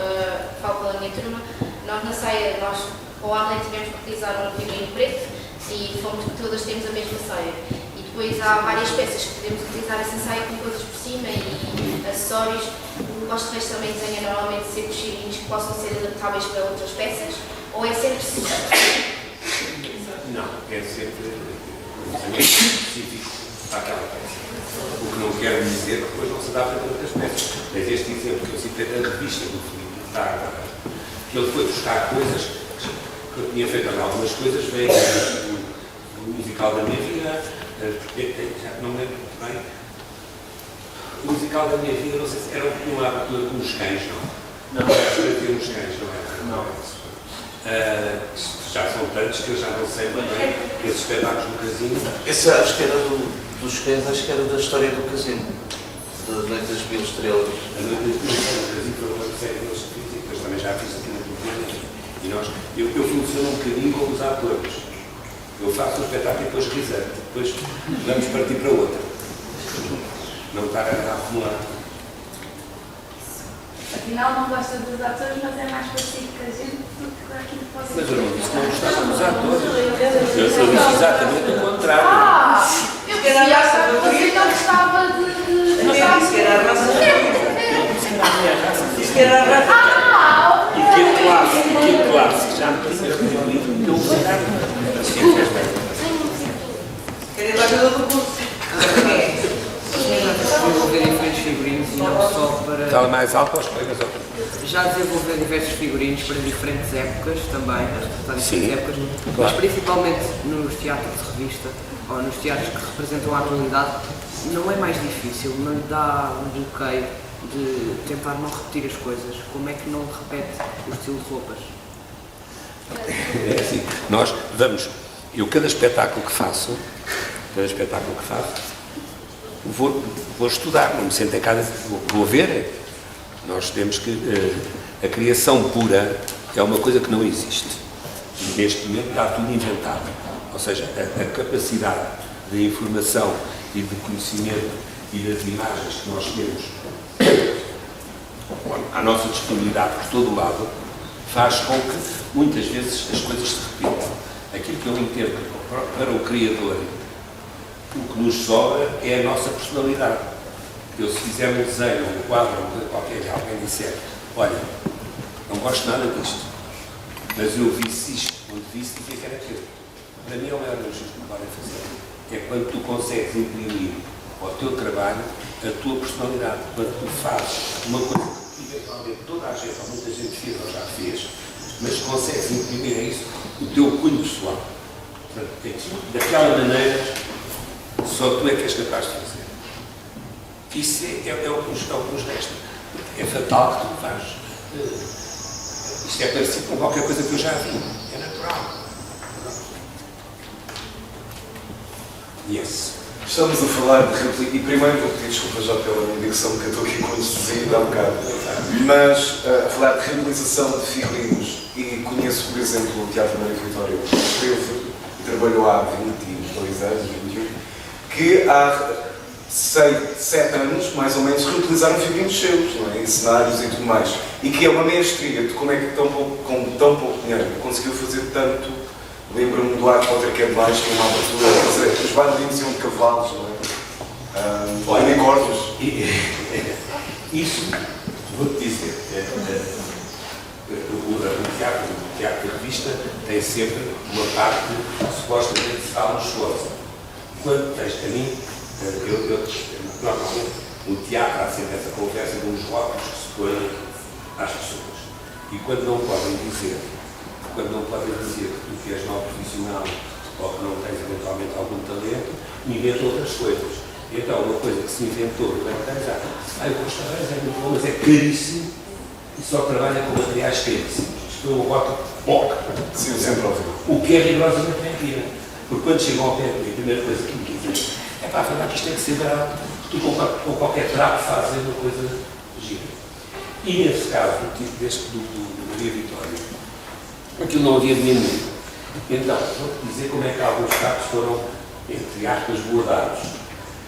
falo pela minha turma, nós na saia, nós para o Arlen tivemos que utilizar um figurino preto e fomos que todas temos a mesma saia. E depois há várias peças que podemos utilizar essa saia com coisas por cima e acessórios. O Gosto Reis também desenha normalmente sempre figurinos que possam ser adaptáveis para outras peças, ou é sempre Não, é sempre um desenho específico para aquela peça. O que não quer dizer que depois não se adapta a outras peças. Mas este exemplo que eu citei da revista do Filipe está agora, que ele foi buscar coisas que eu tinha feito algumas coisas, veio do musical da minha vida, já não me lembro muito bem. O musical da minha vida, não sei se era uma abertura com os cães, não? Não, era para uns cães, não era? Não. Já são tantos que eu já não sei bem esses espetáculos do casino. Esse acho que era dos cães, acho que era da história do casino, da Noite das Mil Estrelas. A Noite das Mil Estrelas do casino foi uma série que nós fiz e depois também já fiz aqui no programa. E eu funciono um bocadinho como os atores. Eu faço um espetáculo e depois risante, depois vamos partir para outra. Não estar a acumular. Afinal, não gosta dos atores, mas é mais parecido com a gente do que com aquilo que vocês. Mas eu não disse que não gostava dos atores. Eu disse exatamente o contrário. Eu queria achar que você não gostava de. Não disse que era a raça disse que era a raça. E que classe que já me tinha reunido, eu vou dar. Queria dar ajuda do curso. Desenvolver diferentes figurinos e não só para... Fala mais alto aos colegas. Já desenvolver diversos figurinos para diferentes épocas também, para diferentes épocas, mas claro. Principalmente nos teatros de revista ou nos teatros que representam a atualidade, não é mais difícil, não lhe dá um bloqueio de tentar não repetir as coisas. Como é que não repete o estilo de roupas? É assim, nós vamos, eu cada espetáculo que faço, vou estudar, não me sento em casa, vou ver. Nós temos que, a criação pura é uma coisa que não existe. Neste momento está tudo inventado. Ou seja, a capacidade de informação e de conhecimento e das imagens que nós temos à nossa disponibilidade por todo o lado, faz com que muitas vezes as coisas se repitam. Aquilo que eu entendo para o criador, o que nos sobra é a nossa personalidade. Eu, se fizer um desenho, um quadro, qualquer alguém disser, olha, não gosto nada disto, mas eu vi-se isto, quando vi-se, dizia que era aquilo. Para mim é o maior elogio que me podem fazer. É quando tu consegues imprimir ao teu trabalho a tua personalidade. Quando tu fazes uma coisa que eventualmente toda a gente, ou muita gente fez ou já fez, mas consegues imprimir a isso o teu cunho pessoal. Portanto, daquela maneira, só tu é que és capaz de fazer. Isso é o que nos resta. É fatal que tu fazes. Isto é parecido com qualquer coisa que eu já vi. É natural. Yes. Estamos a falar de replica, e primeiro vou pedir desculpa já pela minha dicção, que eu estou aqui com anestesia há um bocado, mas a falar de reutilização de figurinos, e conheço, por exemplo, o Teatro Maria Vitória, que esteve e trabalhou há 22 anos, 21, que há 7 anos, mais ou menos, reutilizaram figurinos seus, não é? Em cenários e tudo mais, e que é uma mestria de como é que com tão pouco dinheiro conseguiu fazer tanto. Lembro-me do Arte Potter que é demais, que é uma abertura, quer dizer, os bailarinos iam de cavalos, não é? Unicórnios. Isso, vou-te dizer, o teatro de revista tem sempre uma parte supostamente de sala luxuosa. Quando tens a mim, normalmente, no teatro há sempre essa conversa de uns rótulos que se põem às pessoas. E quando não podem dizer que tu és mau profissional ou que não tens eventualmente algum talento, inventam outras coisas. Então, uma coisa que se inventou durante anos, o restaurante é muito bom, mas é caríssimo e só trabalha com materiais caríssimos. Isto é uma rota POC. Sim, sempre ouvi. O que é rigorosamente mentira. Porque quando chegam ao pé, a primeira coisa que me dizem é para falar que isto tem que ser barato, tu com qualquer trapo fazes uma coisa gira. E nesse caso, tipo deste do Maria Vitória, aquilo não havia dinheiro nenhum. Então, vou-te dizer como é que alguns trapos foram, entre aspas, bordados.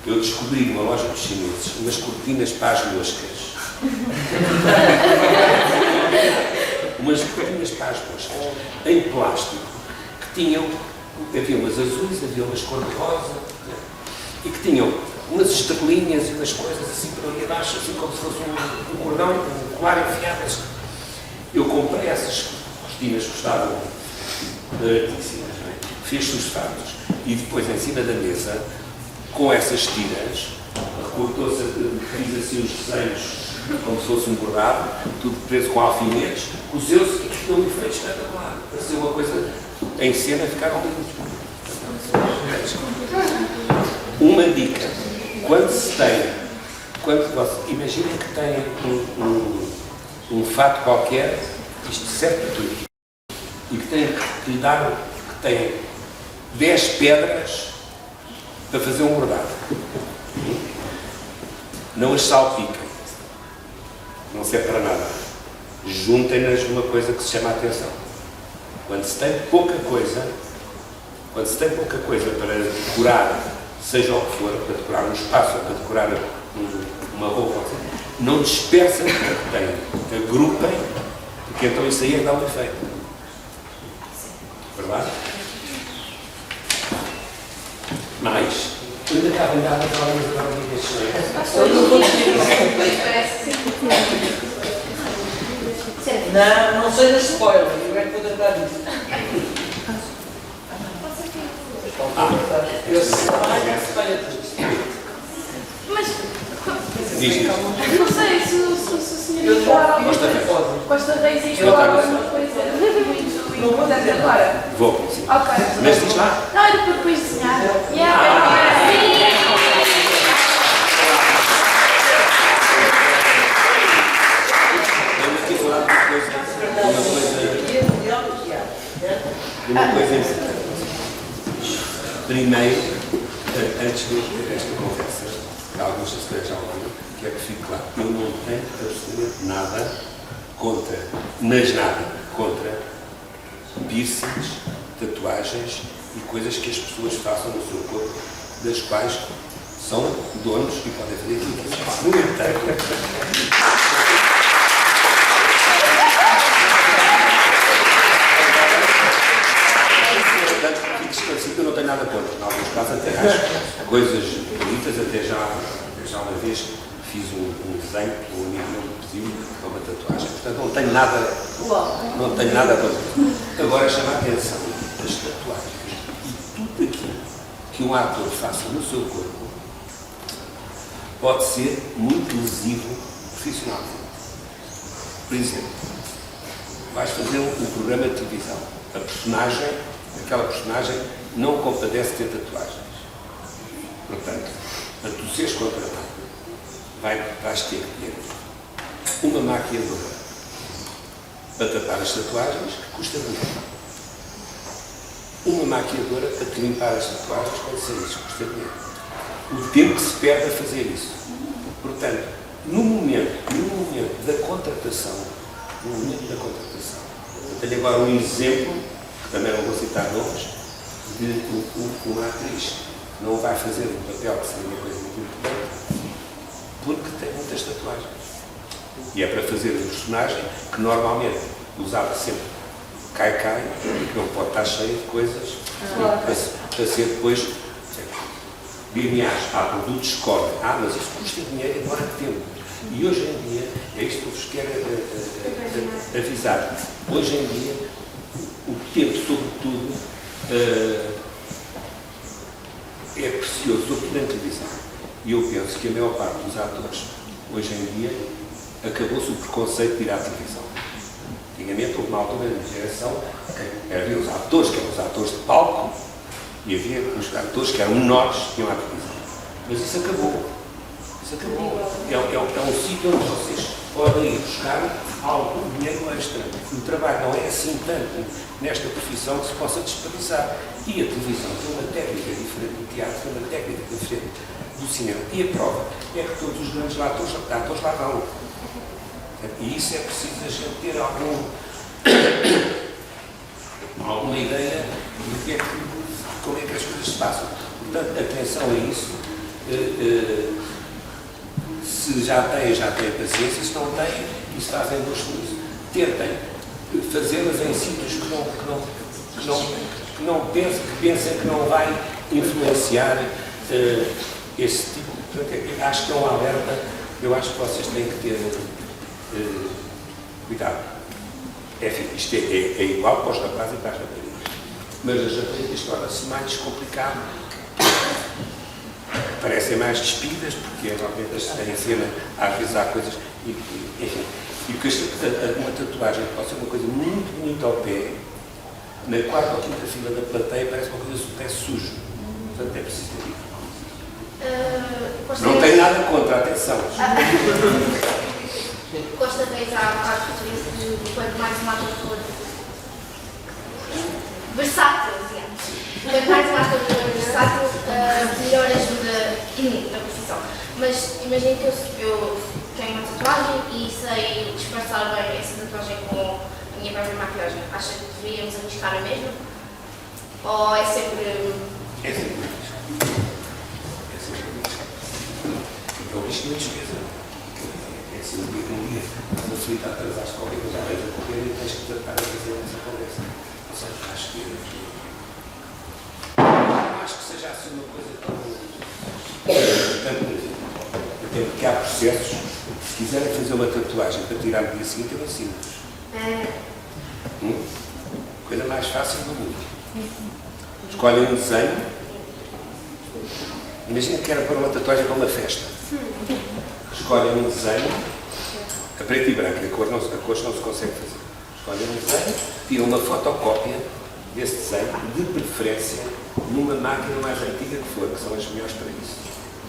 Eu descobri numa loja dos chineses umas cortinas para as moscas. Umas cortinas para as moscas, em plástico, que tinham, havia umas azuis, havia umas cor-de-rosa, e que tinham umas estrelinhas e umas coisas assim para ali abaixo, assim como se fosse um cordão, um colar enfiadas. Eu comprei essas cortinas, custavam baratíssimas, não é? Fiz os fatos e depois em cima da mesa, com essas tiras, recortou-se, fiz assim os desenhos como se fosse um bordado, tudo preso com alfinetes, cozeu-se e ficou um efeito espetacular. Pareceu uma coisa em cena, ficaram lindos. Uma dica, quando se tem, imaginem que tem um fato qualquer, isto serve para tudo, e que tem que lhe dar, que tem 10 pedras para fazer um bordado. Não as salpiquem, não serve para nada. Juntem-nas numa coisa que se chama atenção. Quando se tem pouca coisa para decorar, seja o que for, para decorar um espaço, para decorar uma roupa, não dispersem o que têm, agrupem, porque então isso aí é que dá um efeito. Verdade? Mais. Ainda estava a andar para além das Não, não seja spoiler, eu é que vou tratar disso. Eu sei, Mas, Diz. não sei se o senhor Costa Reis ia falar alguma coisa muito importante agora. Vou. Ok. Mas diz lá. Não, era para depois desenhar. Vamos aqui falar de uma coisa importante. Primeiro, antes de ter esta conversa, alguns já ouviram, que é que fique claro, eu não tenho absolutamente nada contra, mas nada contra piercings, tatuagens e coisas que as pessoas façam no seu corpo, das quais são donos e podem fazer aquilo que quiserem. No entanto, fique esclarecido que eu não tenho nada contra. Em alguns casos até acho coisas bonitas, até já uma vez fiz um desenho que um amigo meu me pediu para uma tatuagem. Portanto, não tenho nada contra. Agora chama a atenção das tatuagens e tudo aquilo que um ator faça no seu corpo pode ser muito lesivo profissionalmente. Por exemplo, vais fazer um programa de televisão. Aquela personagem não compadece ter tatuagens. Portanto, para tu seres contratado, vais ter que ter uma maquiadora para tapar as tatuagens, que custa dinheiro. Uma maquiadora para te limpar as tatuagens, quando saís, custa dinheiro. O tempo que se perde a fazer isso. Portanto, no momento da contratação, eu tenho agora um exemplo, que também não vou citar nomes, de uma atriz que não vai fazer um papel que seria uma coisa muito importante, porque tem muitas tatuagens. E é para fazer um personagem que normalmente usava sempre cai-cai, que não pode estar cheio de coisas, para ser depois. Aliás, há produtos que cobrem. Mas isso custa dinheiro e demora tempo. E hoje em dia, é isto que eu vos quero avisar, hoje em dia, o tempo, sobretudo, é precioso, sobretudo na televisão. E eu penso que a maior parte dos atores, hoje em dia, acabou-se o preconceito de ir à televisão. Antigamente, houve uma altura da geração que havia os atores, que eram os atores de palco, e havia os atores que eram menores que iam à televisão. Mas isso acabou. É um sítio onde vocês podem ir buscar algum dinheiro extra. O trabalho não é assim tanto nesta profissão que se possa desperdiçar. E a televisão tem uma técnica diferente do teatro, tem uma técnica diferente do cinema. E a prova é que todos os grandes atores lá vão. E isso é preciso a gente ter alguma ideia de como é que as coisas se passam. Portanto, atenção a isso. Se já têm paciência, se não têm, isso fazem duas coisas. Tentem fazê-las em sítios que pensem que não vai influenciar esse tipo. Acho que é um alerta. Eu acho que vocês têm que ter cuidado. Isto é igual para os rapazes e para as raparigas. Mas as raparigas torna-se mais complicado. Parecem mais despidas, porque realmente têm cena, às vezes há coisas. Enfim. E porque uma tatuagem pode ser uma coisa muito bonita ao pé, na quarta ou quinta fila da plateia parece uma coisa super sujo. Portanto, é preciso ter isso. Não tem nada contra, atenção. Costa vez há referência de quanto mais uma ator for versátil, digamos. Quanto mais uma ator for versátil, melhor ajuda na profissão. Mas imagino que eu tenho uma tatuagem e sei disfarçar bem essa tatuagem com a minha própria maquilhagem. Acha que deveríamos arriscar a mesma? Ou é sempre... É sempre isso. É o risco da despesa. É assim, um dia, a facilidade atrasaste qualquer coisa, vais a correr e tens que tratar a fazer essa conversa. Ou seja, acho que seja assim uma coisa tão... Até porque há processos, se quiserem fazer uma tatuagem para tirar no dia seguinte, eu ensino-vos. Coisa mais fácil do mundo. Escolhem um desenho. Imagina que era para uma tatuagem para uma festa. Escolhem um desenho, a preto e branco, a cor não se consegue fazer. Escolhem um desenho, tiram uma fotocópia desse desenho, de preferência, numa máquina mais antiga que for, que são as melhores para isso.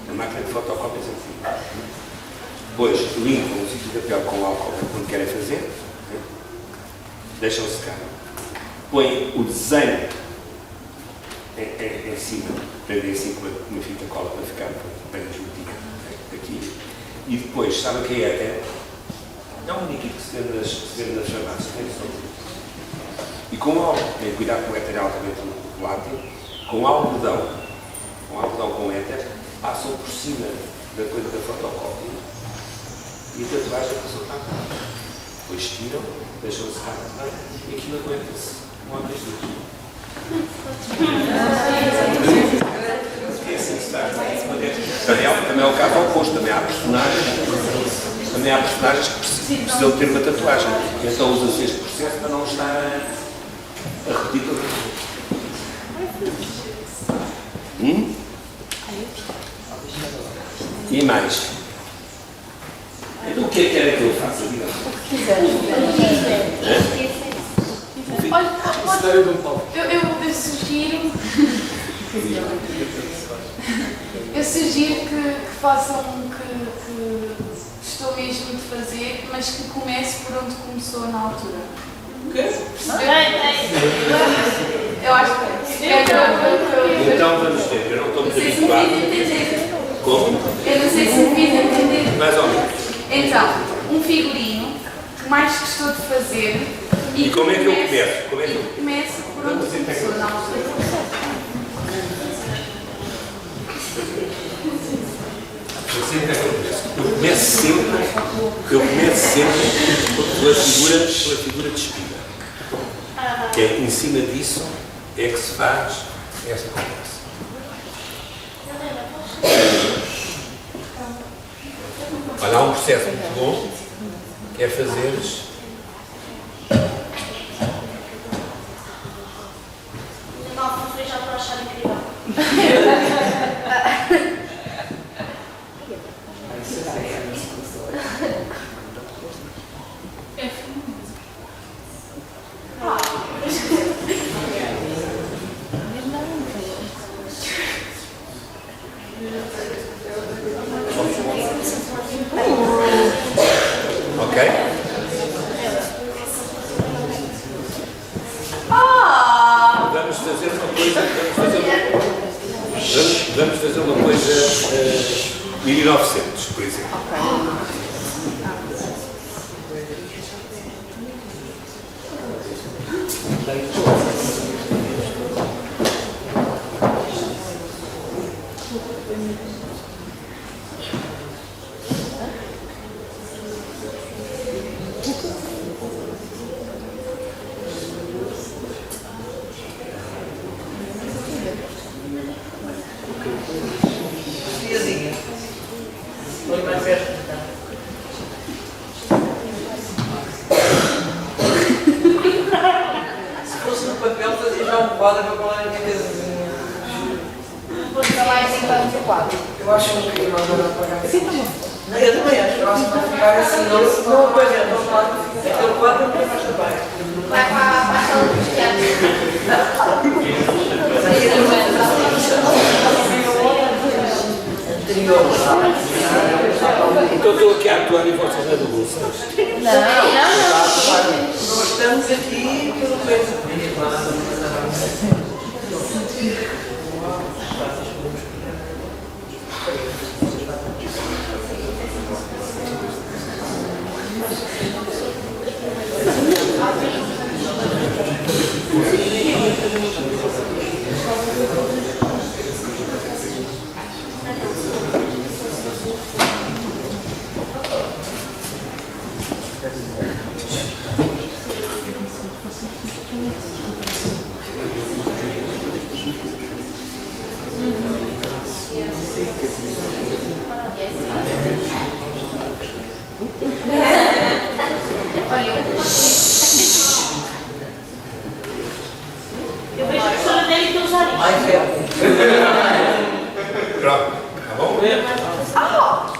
A máquina de fotocópias antiga. Depois limpam o sítio de papel com álcool quando querem fazer, deixam secar. Põem o desenho em cima, prendem assim com uma fita cola para ficar bem juntinho aqui. E depois, sabem o que é éter? É um líquido que se vende nas farmácias. E com álcool, tenham cuidado com o éter altamente volátil, com algodão com éter, passam por cima da coisa da fotocópia e a tatuagem passou para cá. Depois tiram, deixam secar bem e aquilo aguenta-se um ano de é assim que está. Também é o caso oposto, também há personagens que precisam ter uma tatuagem. Então usa-se este processo para não estar a repetir toda a vez. E mais? Então o que é que querem que eu faça? Diga. Olha, eu sugiro que façam o que estou mesmo de fazer, mas que comece por onde começou na altura. O quê? Eu acho que é. Então vamos ver, eu não estou muito habituado. Como? Eu não sei se me fiz entender. Mais ou menos. Então, um figurino que mais gostou de fazer. E como é que eu começo? Começa por onde começou na altura. Eu começo sempre pela figura despida. Que é em cima disso é que se faz esta conversa. Olha, há um processo muito bom que é fazeres. Já estou a achar incrível. Ok? Vamos fazer uma coisa 1900, por exemplo. Casinha. Põe mais perto. Se fosse no papel, fazia já um quadro para pôr lá na minha casinha. Fica mais enquanto o quadro. Eu acho que não dá para pagar. Não, eu também acho. Eu acho que vai ficar assim. Não apaga, não quadro. Aquele quadro não tem mais trabalho. Vai para a sala dos teatros. Anterior. Então estou aqui a atuar em vossa revolução. Nós estamos aqui pelo coisa. Eu vejo a professora dele que usar isso. Mais perto. Pronto, tá bom? Ah!